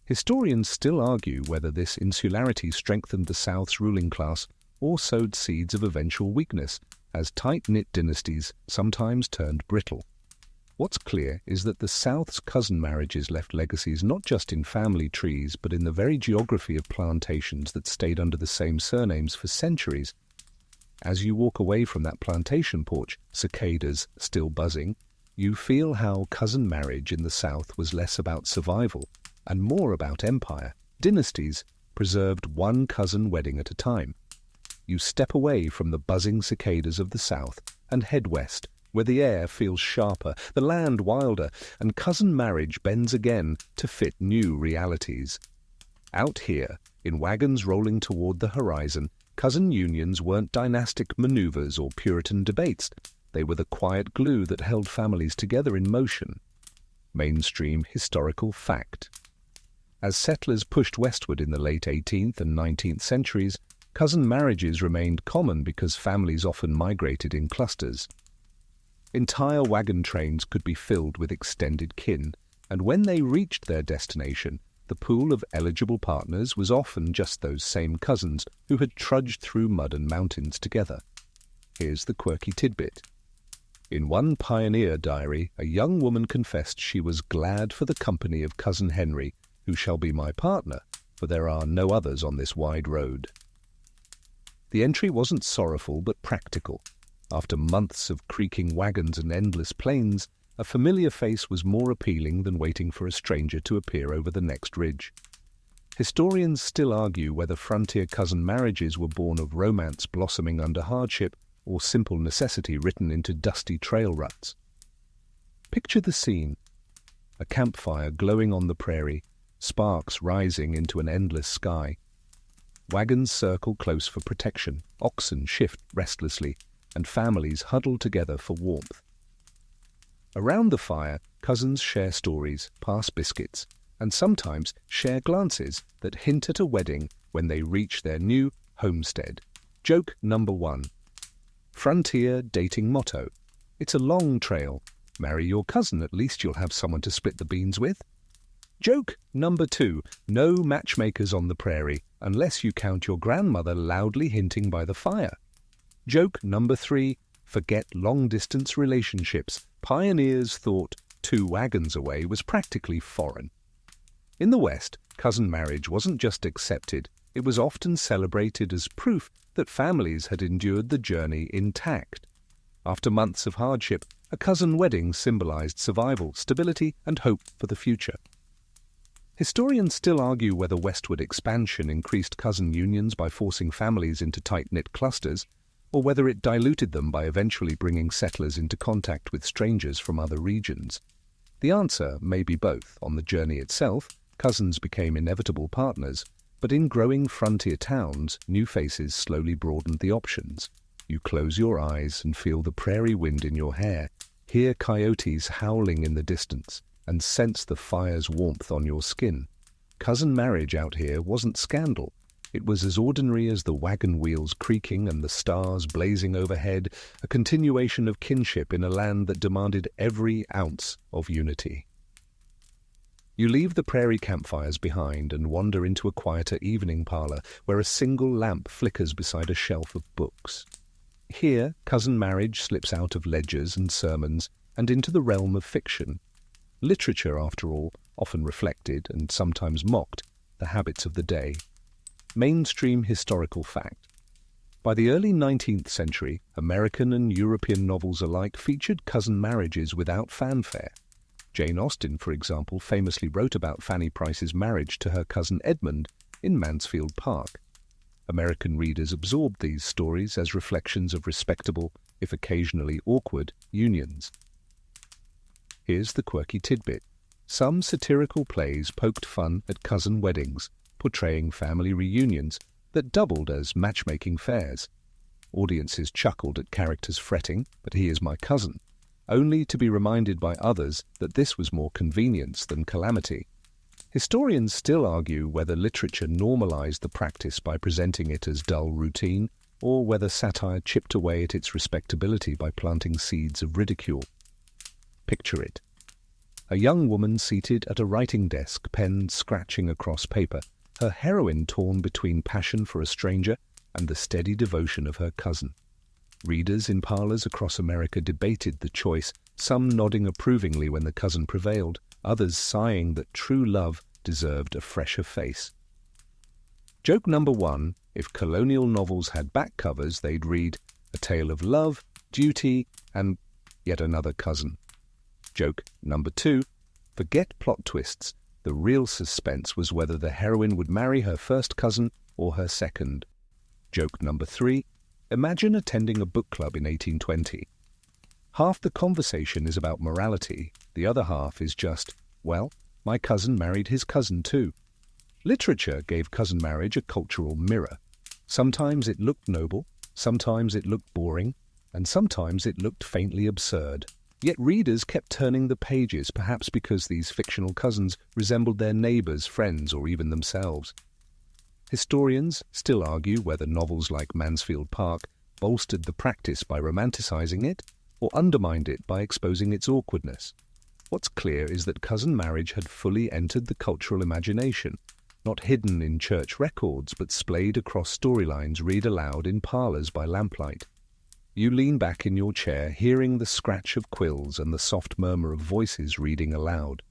Historians still argue whether this insularity strengthened the South's ruling class or sowed seeds of eventual weakness, as tight-knit dynasties sometimes turned brittle. What's clear is that the South's cousin marriages left legacies not just in family trees, but in the very geography of plantations that stayed under the same surnames for centuries. As you walk away from that plantation porch, cicadas still buzzing, you feel how cousin marriage in the South was less about survival and more about empire. Dynasties preserved one cousin wedding at a time. You step away from the buzzing cicadas of the South and head west, where the air feels sharper, the land wilder, and cousin marriage bends again to fit new realities. Out here, in wagons rolling toward the horizon, cousin unions weren't dynastic maneuvers or Puritan debates. They were the quiet glue that held families together in motion. Mainstream historical fact. As settlers pushed westward in the late 18th and 19th centuries, cousin marriages remained common because families often migrated in clusters. Entire wagon trains could be filled with extended kin, and when they reached their destination, the pool of eligible partners was often just those same cousins who had trudged through mud and mountains together. Here's the quirky tidbit. In one pioneer diary, a young woman confessed she was glad for the company of cousin Henry, who shall be my partner, for there are no others on this wide road. The entry wasn't sorrowful but practical. After months of creaking wagons and endless plains, a familiar face was more appealing than waiting for a stranger to appear over the next ridge. Historians still argue whether frontier cousin marriages were born of romance blossoming under hardship or simple necessity written into dusty trail ruts. Picture the scene. A campfire glowing on the prairie, sparks rising into an endless sky. Wagons circle close for protection, oxen shift restlessly, and families huddle together for warmth. Around the fire, cousins share stories, pass biscuits, and sometimes share glances that hint at a wedding when they reach their new homestead. Joke number 1. Frontier dating motto. It's a long trail. Marry your cousin, at least you'll have someone to split the beans with. Joke number 2. No matchmakers on the prairie, unless you count your grandmother loudly hinting by the fire. Joke number 3. Forget long-distance relationships. Pioneers thought 2 wagons away was practically foreign. In the West, cousin marriage wasn't just accepted, it was often celebrated as proof that families had endured the journey intact. After months of hardship, a cousin wedding symbolized survival, stability, and hope for the future. Historians still argue whether westward expansion increased cousin unions by forcing families into tight-knit clusters, or whether it diluted them by eventually bringing settlers into contact with strangers from other regions. The answer may be both. On the journey itself, cousins became inevitable partners, but in growing frontier towns, new faces slowly broadened the options. You close your eyes and feel the prairie wind in your hair, hear coyotes howling in the distance, and sense the fire's warmth on your skin. Cousin marriage out here wasn't scandal. It was as ordinary as the wagon wheels creaking and the stars blazing overhead, a continuation of kinship in a land that demanded every ounce of unity. You leave the prairie campfires behind and wander into a quieter evening parlor where a single lamp flickers beside a shelf of books. Here, cousin marriage slips out of ledgers and sermons and into the realm of fiction. Literature, after all, often reflected and sometimes mocked the habits of the day. Mainstream historical fact. By the early 19th century, American and European novels alike featured cousin marriages without fanfare. Jane Austen, for example, famously wrote about Fanny Price's marriage to her cousin Edmund in Mansfield Park. American readers absorbed these stories as reflections of respectable, if occasionally awkward, unions. Here's the quirky tidbit. Some satirical plays poked fun at cousin weddings, portraying family reunions that doubled as matchmaking fairs. Audiences chuckled at characters fretting, "But he is my cousin," only to be reminded by others that this was more convenience than calamity. Historians still argue whether literature normalized the practice by presenting it as dull routine, or whether satire chipped away at its respectability by planting seeds of ridicule. Picture it. A young woman seated at a writing desk, pen scratching across paper, her heroine torn between passion for a stranger and the steady devotion of her cousin. Readers in parlors across America debated the choice, some nodding approvingly when the cousin prevailed, others sighing that true love deserved a fresher face. Joke number 1, if colonial novels had back covers, they'd read, "A tale of love, duty, and yet another cousin." Joke number 2, forget plot twists. The real suspense was whether the heroine would marry her first cousin or her second. Joke number 3, imagine attending a book club in 1820. Half the conversation is about morality, the other half is just, well, my cousin married his cousin too. Literature gave cousin marriage a cultural mirror. Sometimes it looked noble, sometimes it looked boring, and sometimes it looked faintly absurd. Yet readers kept turning the pages, perhaps because these fictional cousins resembled their neighbours, friends, or even themselves. Historians still argue whether novels like Mansfield Park bolstered the practice by romanticising it, or undermined it by exposing its awkwardness. What's clear is that cousin marriage had fully entered the cultural imagination, not hidden in church records, but splayed across storylines read aloud in parlours by lamplight. You lean back in your chair, hearing the scratch of quills and the soft murmur of voices reading aloud.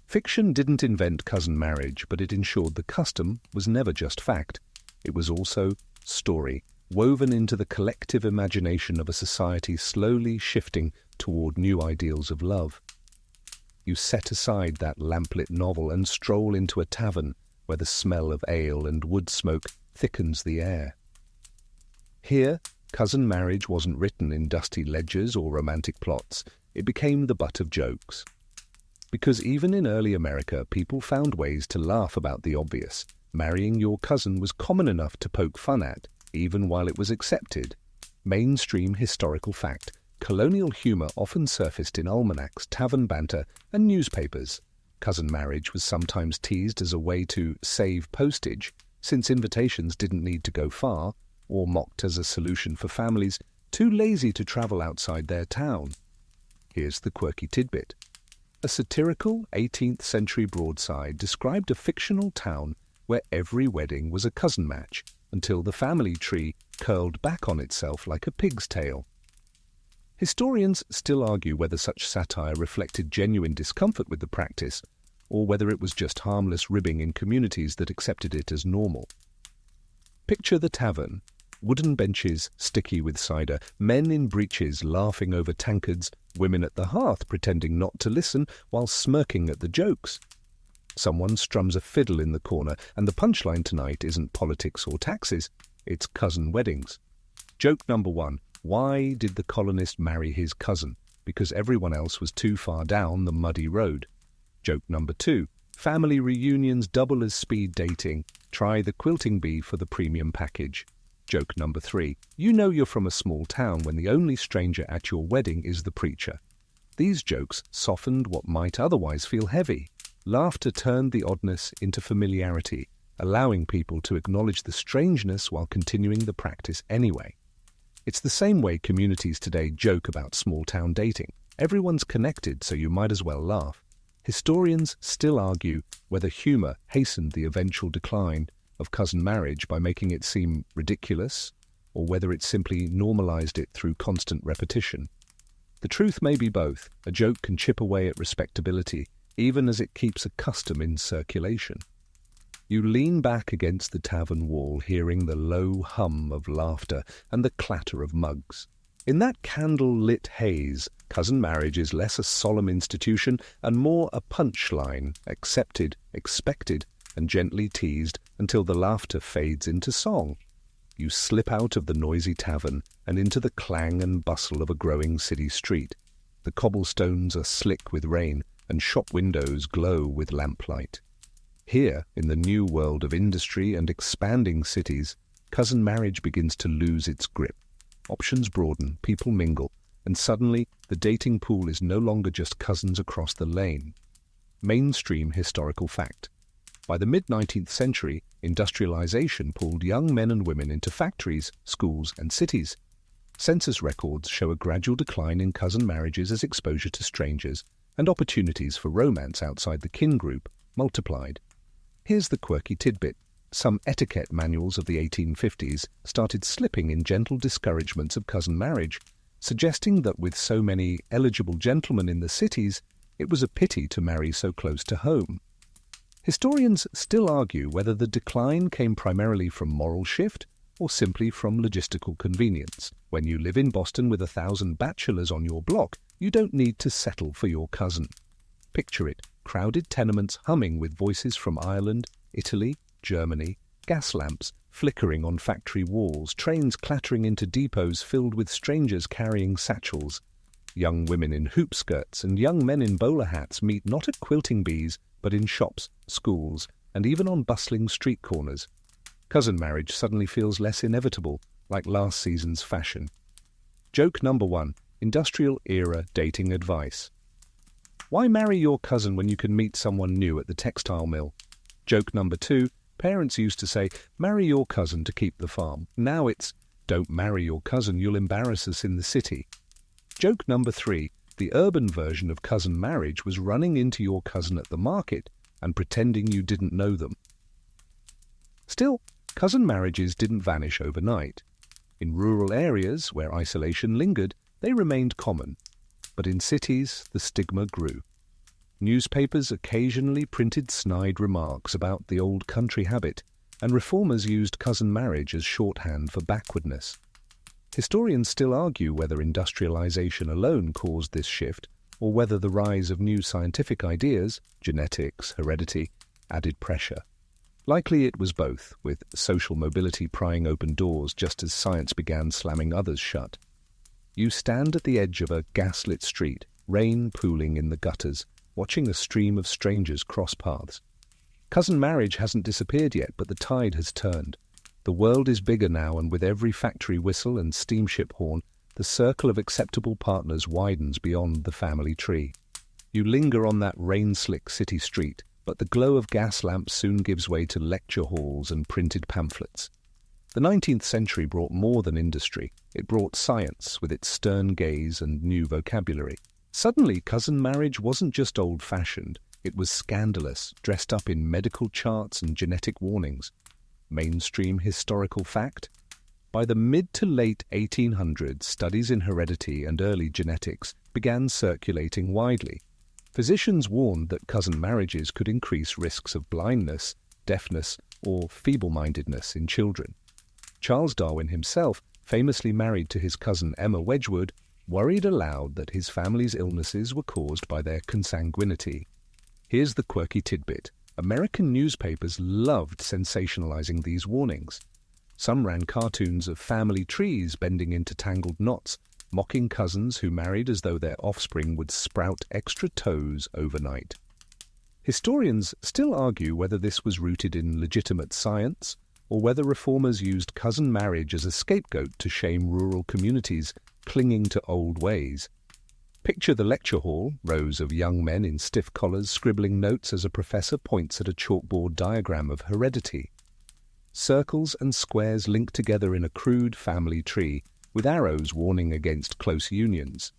Fiction didn't invent cousin marriage, but it ensured the custom was never just fact. It was also story, woven into the collective imagination of a society slowly shifting toward new ideals of love. You set aside that lamplit novel and stroll into a tavern where the smell of ale and wood smoke thickens the air. Here, cousin marriage wasn't written in dusty ledgers or romantic plots. It became the butt of jokes. Because even in early America, people found ways to laugh about the obvious. Marrying your cousin was common enough to poke fun at, even while it was accepted. Mainstream historical fact. Colonial humour often surfaced in almanacs, tavern banter, and newspapers. Cousin marriage was sometimes teased as a way to save postage, since invitations didn't need to go far, or mocked as a solution for families too lazy to travel outside their town. Here's the quirky tidbit. A satirical 18th century broadside described a fictional town where every wedding was a cousin match, until the family tree curled back on itself like a pig's tail. Historians still argue whether such satire reflected genuine discomfort with the practice, or whether it was just harmless ribbing in communities that accepted it as normal. Picture the tavern, wooden benches sticky with cider, men in breeches laughing over tankards, women at the hearth pretending not to listen while smirking at the jokes. Someone strums a fiddle in the corner, and the punchline tonight isn't politics or taxes, it's cousin weddings. Joke number 1. Why did the colonist marry his cousin? Because everyone else was too far down the muddy road. Joke number 2. Family reunions double as speed dating. Try the quilting bee for the premium package. Joke number 3. You know you're from a small town when the only stranger at your wedding is the preacher. These jokes softened what might otherwise feel heavy. Laughter turned the oddness into familiarity, allowing people to acknowledge the strangeness while continuing the practice anyway. It's the same way communities today joke about small-town dating. Everyone's connected, so you might as well laugh. Historians still argue whether humour hastened the eventual decline of cousin marriage by making it seem ridiculous, or whether it simply normalised it through constant repetition. The truth may be both. A joke can chip away at respectability, even as it keeps a custom in circulation. You lean back against the tavern wall, hearing the low hum of laughter and the clatter of mugs. In that candle-lit haze, cousin marriage is less a solemn institution and more a punchline, accepted, expected, and gently teased until the laughter fades into song. You slip out of the noisy tavern and into the clang and bustle of a growing city street. The cobblestones are slick with rain, and shop windows glow with lamplight. Here, in the new world of industry and expanding cities, cousin marriage begins to lose its grip. Options broaden, people mingle, and suddenly the dating pool is no longer just cousins across the lane. Mainstream historical fact. By the mid-19th century, industrialization pulled young men and women into factories, schools, and cities. Census records show a gradual decline in cousin marriages as exposure to strangers and opportunities for romance outside the kin group multiplied. Here's the quirky tidbit. Some etiquette manuals of the 1850s started slipping in gentle discouragements of cousin marriage, suggesting that with so many eligible gentlemen in the cities, it was a pity to marry so close to home. Historians still argue whether the decline came primarily from moral shift or simply from logistical convenience. When you live in Boston with 1,000 bachelors on your block, you don't need to settle for your cousin. Picture it, crowded tenements humming with voices from Ireland, Italy, Germany, gas lamps flickering on factory walls, trains clattering into depots filled with strangers carrying satchels. Young women in hoop skirts and young men in bowler hats meet not at quilting bees, but in shops, schools, and even on bustling street corners. Cousin marriage suddenly feels less inevitable, like last season's fashion. Joke number 1. Industrial era dating advice. Why marry your cousin when you can meet someone new at the textile mill? Joke number 2. Parents used to say, marry your cousin to keep the farm. Now it's, don't marry your cousin, you'll embarrass us in the city. Joke number 3. The urban version of cousin marriage was running into your cousin at the market and pretending you didn't know them. Still, cousin marriages didn't vanish overnight. In rural areas where isolation lingered, they remained common. But in cities, the stigma grew. Newspapers occasionally printed snide remarks about the old country habit, and reformers used cousin marriage as shorthand for backwardness. Historians still argue whether industrialization alone caused this shift, or whether the rise of new scientific ideas, genetics, heredity, added pressure. Likely it was both, with social mobility prying open doors just as science began slamming others shut. You stand at the edge of a gaslit street, rain pooling in the gutters, watching a stream of strangers cross paths. Cousin marriage hasn't disappeared yet, but the tide has turned. The world is bigger now, and with every factory whistle and steamship horn, the circle of acceptable partners widens beyond the family tree. You linger on that rain-slick city street, but the glow of gas lamps soon gives way to lecture halls and printed pamphlets. The 19th century brought more than industry. It brought science with its stern gaze and new vocabulary. Suddenly, cousin marriage wasn't just old-fashioned. It was scandalous, dressed up in medical charts and genetic warnings. Mainstream historical fact? By the mid to late 1800s, studies in heredity and early genetics began circulating widely. Physicians warned that cousin marriages could increase risks of blindness, deafness, or feeble-mindedness in children. Charles Darwin himself, famously married to his cousin Emma Wedgwood, worried aloud that his family's illnesses were caused by their consanguinity. Here's the quirky tidbit. American newspapers loved sensationalizing these warnings. Some ran cartoons of family trees bending into tangled knots, mocking cousins who married as though their offspring would sprout extra toes overnight. Historians still argue whether this was rooted in legitimate science, or whether reformers used cousin marriage as a scapegoat to shame rural communities clinging to old ways. Picture the lecture hall, rows of young men in stiff collars scribbling notes as a professor points at a chalkboard diagram of heredity. Circles and squares linked together in a crude family tree, with arrows warning against close unions.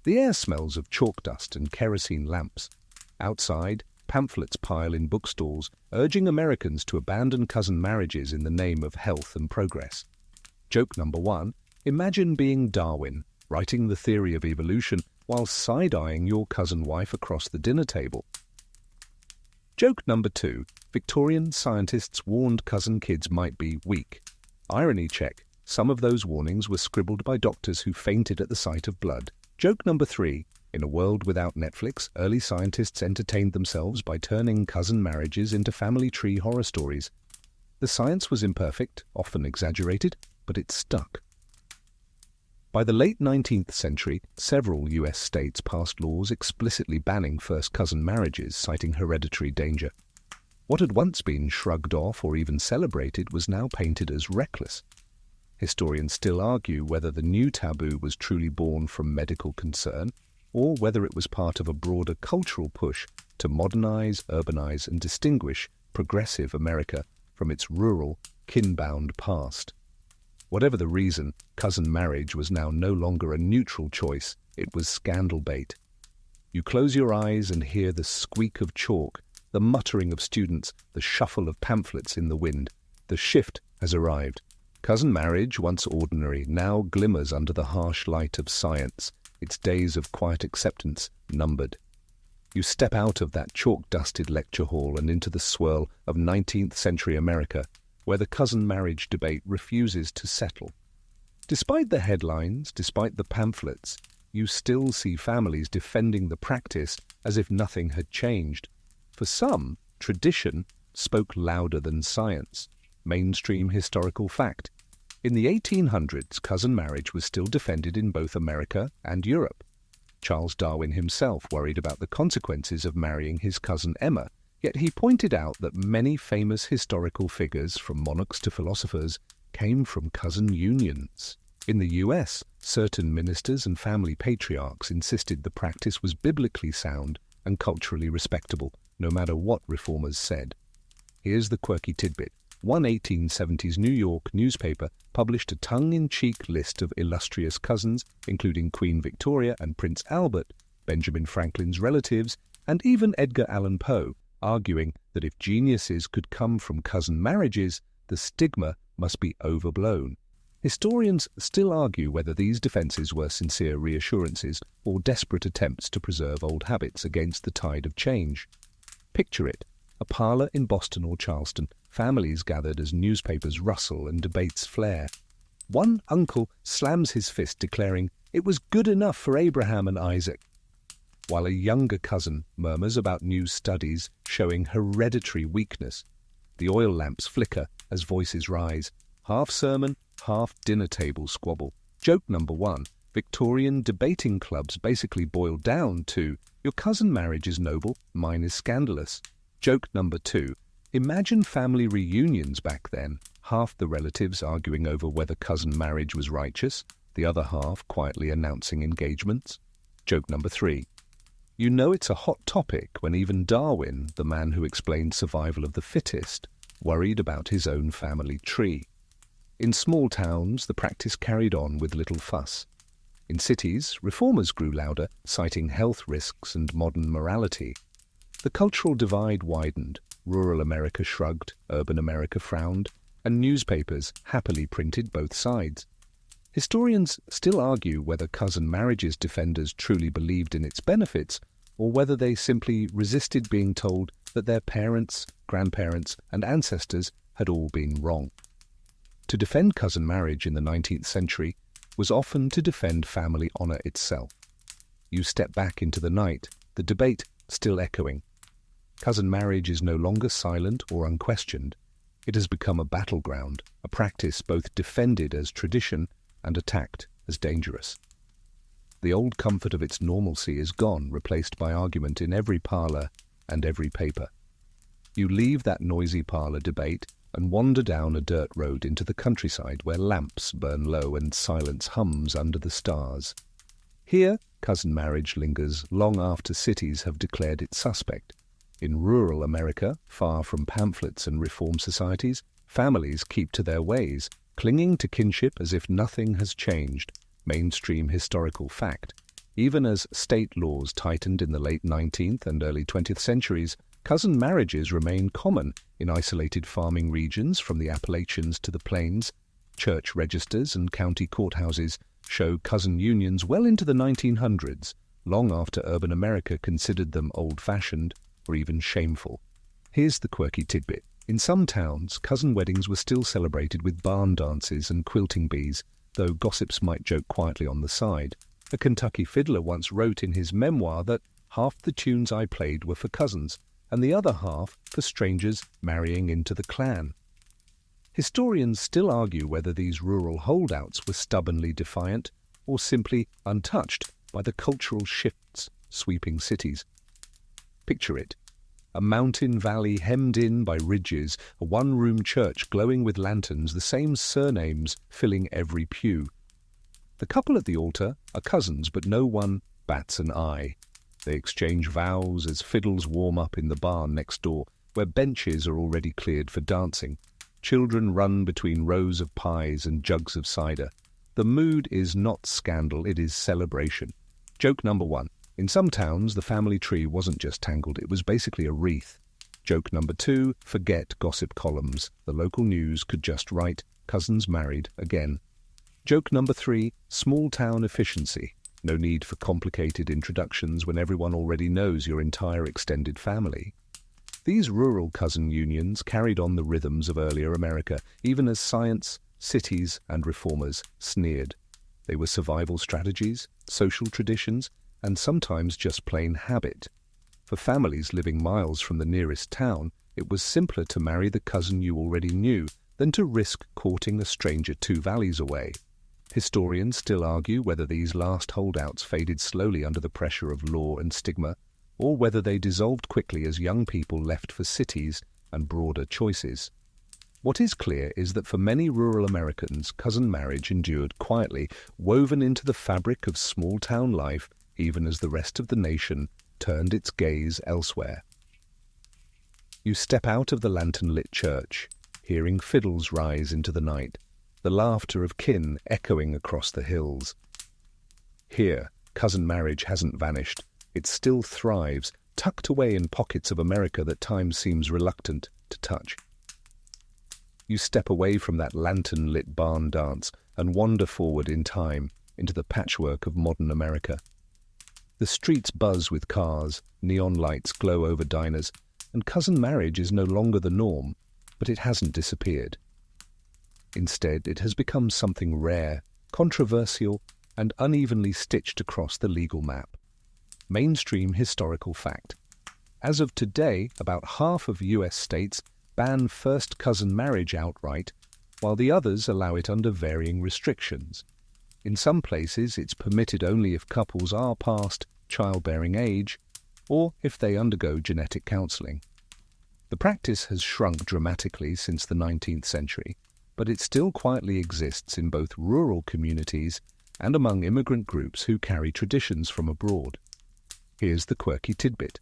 The air smells of chalk dust and kerosene lamps. Outside, pamphlets pile in bookstores, urging Americans to abandon cousin marriages in the name of health and progress. Joke number 1. Imagine being Darwin, writing the theory of evolution while side-eyeing your cousin wife across the dinner table. Joke number 2. Victorian scientists warned cousin kids might be weak. Irony check. Some of those warnings were scribbled by doctors who fainted at the sight of blood. Joke number 3. In a world without Netflix, early scientists entertained themselves by turning cousin marriages into family tree horror stories. The science was imperfect, often exaggerated, but it stuck. By the late 19th century, several U.S. states passed laws explicitly banning first cousin marriages, citing hereditary danger. What had once been shrugged off or even celebrated was now painted as reckless. Historians still argue whether the new taboo was truly born from medical concern, or whether it was part of a broader cultural push to modernize, urbanize, and distinguish progressive America from its rural, kin-bound past. Whatever the reason, cousin marriage was now no longer a neutral choice, it was scandal bait. You close your eyes and hear the squeak of chalk, the muttering of students, the shuffle of pamphlets in the wind. The shift has arrived. Cousin marriage, once ordinary, now glimmers under the harsh light of science, its days of quiet acceptance numbered. You step out of that chalk-dusted lecture hall and into the swirl of 19th century America, where the cousin marriage debate refuses to settle. Despite the headlines, despite the pamphlets, you still see families defending the practice as if nothing had changed. For some, tradition spoke louder than science, mainstream historical fact. In the 1800s, cousin marriage was still defended in both America and Europe. Charles Darwin himself worried about the consequences of marrying his cousin Emma, yet he pointed out that many famous historical figures, from monarchs to philosophers, came from cousin unions. In the US, certain ministers and family patriarchs insisted the practice was biblically sound and culturally respectable, no matter what reformers said. Here's the quirky tidbit. One 1870s New York newspaper published a tongue-in-cheek list of illustrious cousins, including Queen Victoria and Prince Albert, Benjamin Franklin's relatives, and even Edgar Allan Poe, arguing that if geniuses could come from cousin marriages, the stigma must be overblown. Historians still argue whether these defences were sincere reassurances or desperate attempts to preserve old habits against the tide of change. Picture it. A parlour in Boston or Charleston, families gathered as newspapers rustle and debates flare. One uncle slams his fist, declaring, "It was good enough for Abraham and Isaac," while a younger cousin murmurs about new studies showing hereditary weakness. The oil lamps flicker as voices rise. Half sermon, half dinner table squabble. Joke number one. Victorian debating clubs basically boil down to, "Your cousin marriage is noble, mine is scandalous." Joke number two. Imagine family reunions back then, half the relatives arguing over whether cousin marriage was righteous, the other half quietly announcing engagements. Joke number three. You know it's a hot topic when even Darwin, the man who explained survival of the fittest, worried about his own family tree. In small towns, the practice carried on with little fuss. In cities, reformers grew louder, citing health risks and modern morality. The cultural divide widened. Rural America shrugged, urban America frowned, and newspapers happily printed both sides. Historians still argue whether cousin marriage's defenders truly believed in its benefits, or whether they simply resisted being told that their parents, grandparents, and ancestors had all been wrong. To defend cousin marriage in the 19th century was often to defend family honour itself. You step back into the night, the debate still echoing. Cousin marriage is no longer silent or unquestioned. It has become a battleground, a practice both defended as tradition and attacked as dangerous. The old comfort of its normalcy is gone, replaced by argument in every parlour and every paper. You leave that noisy parlour debate and wander down a dirt road into the countryside where lamps burn low and silence hums under the stars. Here, cousin marriage lingers long after cities have declared it suspect. In rural America, far from pamphlets and reform societies, families keep to their ways, clinging to kinship as if nothing has changed, mainstream historical fact. Even as state laws tightened in the late 19th and early 20th centuries, cousin marriages remain common in isolated farming regions from the Appalachians to the Plains. Church registers and county courthouses show cousin unions well into the 1900s, long after urban America considered them old-fashioned or even shameful. Here's the quirky tidbit. In some towns, cousin weddings were still celebrated with barn dances and quilting bees, though gossips might joke quietly on the side. A Kentucky fiddler once wrote in his memoir that half the tunes I played were for cousins, and the other half for strangers marrying into the clan. Historians still argue whether these rural holdouts were stubbornly defiant or simply untouched by the cultural shifts sweeping cities. Picture it. A mountain valley hemmed in by ridges, a one-room church glowing with lanterns, the same surnames filling every pew. The couple at the altar are cousins, but no one bats an eye. They exchange vows as fiddles warm up in the barn next door, where benches are already cleared for dancing. Children run between rows of pies and jugs of cider. The mood is not scandal, it is celebration. Joke number one. In some towns, the family tree wasn't just tangled, it was basically a wreath. Joke number two, forget gossip columns. The local news could just write, cousins married again. Joke number 3, small-town efficiency. No need for complicated introductions when everyone already knows your entire extended family. These rural cousin unions carried on the rhythms of earlier America, even as science, cities, and reformers sneered. They were survival strategies, social traditions, and sometimes just plain habit. For families living miles from the nearest town, it was simpler to marry the cousin you already knew than to risk courting a stranger 2 valleys away. Historians still argue whether these last holdouts faded slowly under the pressure of law and stigma, or whether they dissolved quickly as young people left for cities and broader choices. What is clear is that for many rural Americans, cousin marriage endured quietly, woven into the fabric of small-town life, even as the rest of the nation turned its gaze elsewhere. You step out of the lantern-lit church, hearing fiddles rise into the night, the laughter of kin echoing across the hills. Here, cousin marriage hasn't vanished. It still thrives, tucked away in pockets of America that time seems reluctant to touch. You step away from that lantern-lit barn dance and wander forward in time into the patchwork of modern America. The streets buzz with cars, neon lights glow over diners, and cousin marriage is no longer the norm, but it hasn't disappeared. Instead, it has become something rare, controversial, and unevenly stitched across the legal map. Mainstream historical fact. As of today, about half of US states ban first cousin marriage outright, while the others allow it under varying restrictions. In some places, it's permitted only if couples are past childbearing age, or if they undergo genetic counseling. The practice has shrunk dramatically since the 19th century, but it still quietly exists in both rural communities and among immigrant groups who carry traditions from abroad. Here's the quirky tidbit.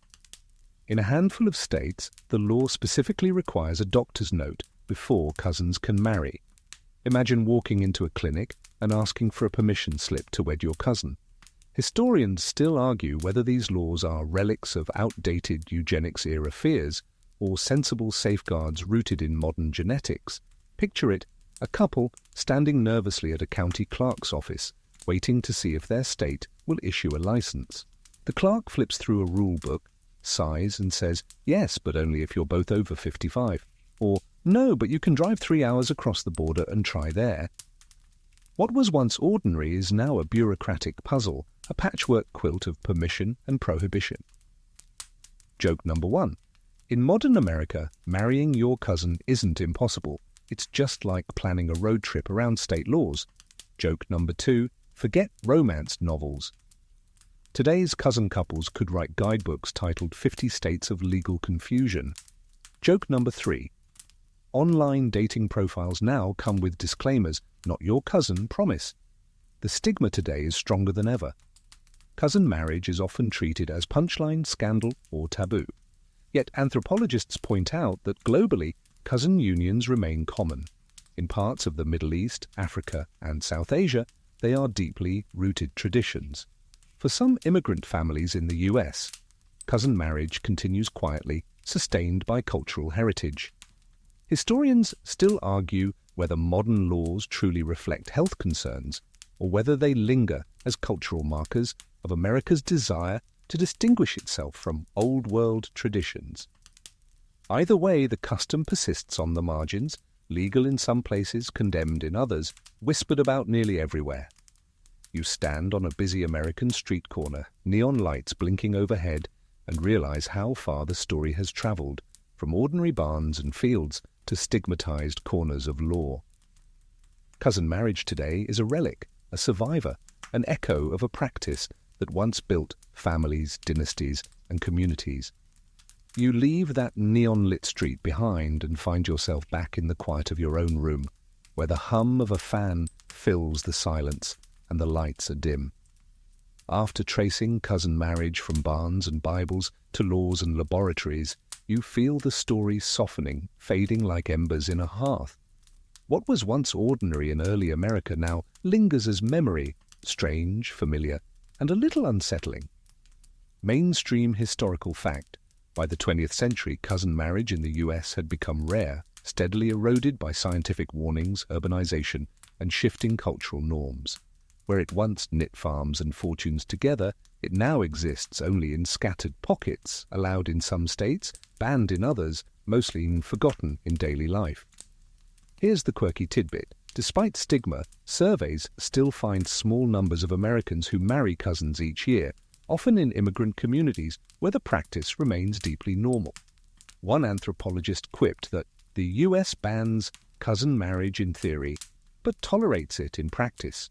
In a handful of states, the law specifically requires a doctor's note before cousins can marry. Imagine walking into a clinic and asking for a permission slip to wed your cousin. Historians still argue whether these laws are relics of outdated eugenics-era fears or sensible safeguards rooted in modern genetics. Picture it, a couple standing nervously at a county clerk's office, waiting to see if their state will issue a license. The clerk flips through a rule book, sighs and says, "Yes, but only if you're both over 55. Or, "No, but you can drive 3 hours across the border and try there." What was once ordinary is now a bureaucratic puzzle, a patchwork quilt of permission and prohibition. Joke number 1. In modern America, marrying your cousin isn't impossible. It's just like planning a road trip around state laws. Joke number 2. Forget romance novels. Today's cousin couples could write guidebooks titled 50 States of Legal Confusion. Joke number 3. Online dating profiles now come with disclaimers, "Not your cousin, promise." The stigma today is stronger than ever. Cousin marriage is often treated as punchline, scandal, or taboo. Yet anthropologists point out that globally, cousin unions remain common. In parts of the Middle East, Africa, and South Asia, they are deeply rooted traditions. For some immigrant families in the US, cousin marriage continues quietly, sustained by cultural heritage. Historians still argue whether modern laws truly reflect health concerns, or whether they linger as cultural markers of America's desire to distinguish itself from old-world traditions. Either way, the custom persists on the margins, legal in some places, condemned in others, whispered about nearly everywhere. You stand on a busy American street corner, neon lights blinking overhead, and realize how far the story has traveled, from ordinary barns and fields to stigmatized corners of law. Cousin marriage today is a relic, a survivor, an echo of a practice that once built families, dynasties, and communities. You leave that neon-lit street behind and find yourself back in the quiet of your own room, where the hum of a fan fills the silence and the lights are dim. After tracing cousin marriage from barns and Bibles to laws and laboratories, you feel the story softening, fading like embers in a hearth. What was once ordinary in early America now lingers as memory, strange, familiar, and a little unsettling. Mainstream historical fact: by the 20th century, cousin marriage in the US had become rare. steadily eroded by scientific warnings, urbanization, and shifting cultural norms. Where it once knit farms and fortunes together, it now exists only in scattered pockets, allowed in some states, banned in others, mostly forgotten in daily life. Here's the quirky tidbit. Despite stigma, surveys still find small numbers of Americans who marry cousins each year, often in immigrant communities where the practice remains deeply normal. One anthropologist quipped that the US bans cousin marriage in theory, but tolerates it in practice.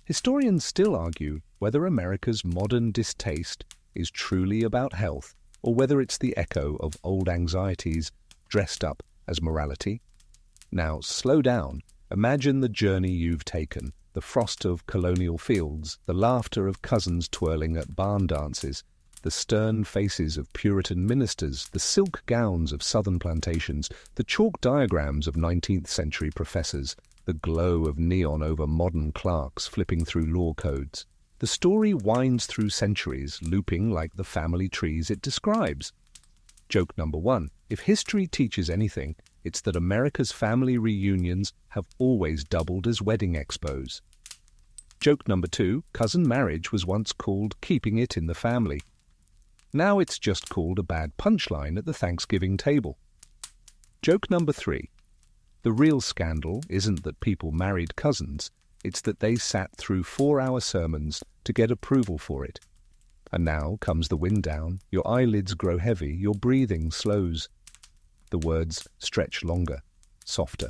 Historians still argue whether America's modern distaste is truly about health or whether it's the echo of old anxieties dressed up as morality. Now, slow down. Imagine the journey you've taken, the frost of colonial fields, the laughter of cousins twirling at barn dances, the stern faces of Puritan ministers, the silk gowns of southern plantations, the chalk diagrams of 19th century professors, the glow of neon over modern clerks flipping through law codes. The story winds through centuries, looping like the family trees it describes. Joke number one: if history teaches anything, it's that America's family reunions have always doubled as wedding expos. Joke number two: cousin marriage was once called keeping it in the family. Now it's just called a bad punchline at the Thanksgiving table. Joke number three: the real scandal isn't that people married cousins, it's that they sat through 4-hour sermons to get approval for it. And now comes the wind down, your eyelids grow heavy, your breathing slows. The words stretch longer, softer.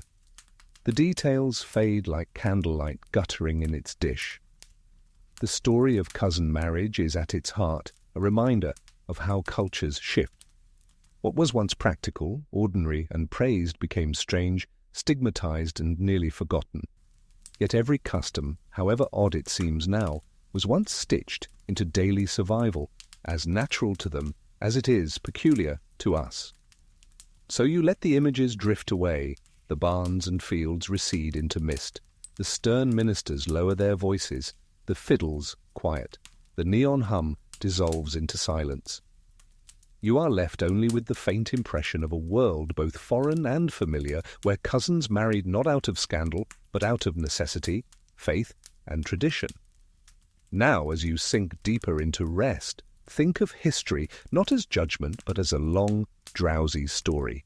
The details fade like candlelight guttering in its dish. The story of cousin marriage is at its heart a reminder of how cultures shift. What was once practical, ordinary, and praised became strange, stigmatized, and nearly forgotten. Yet every custom, however odd it seems now, was once stitched into daily survival, as natural to them as it is peculiar to us. So you let the images drift away, the barns and fields recede into mist, the stern ministers lower their voices, the fiddles quiet, the neon hum dissolves into silence. You are left only with the faint impression of a world both foreign and familiar, where cousins married not out of scandal, but out of necessity, faith, and tradition. Now, as you sink deeper into rest, think of history not as judgment, but as a long, drowsy story.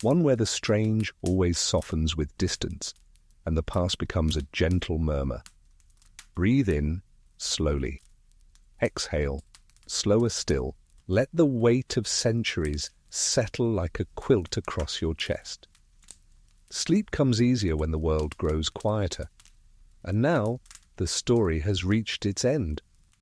One where the strange always softens with distance, and the past becomes a gentle murmur. Breathe in, slowly. Exhale, slower still. Let the weight of centuries settle like a quilt across your chest. Sleep comes easier when the world grows quieter. And now, the story has reached its end.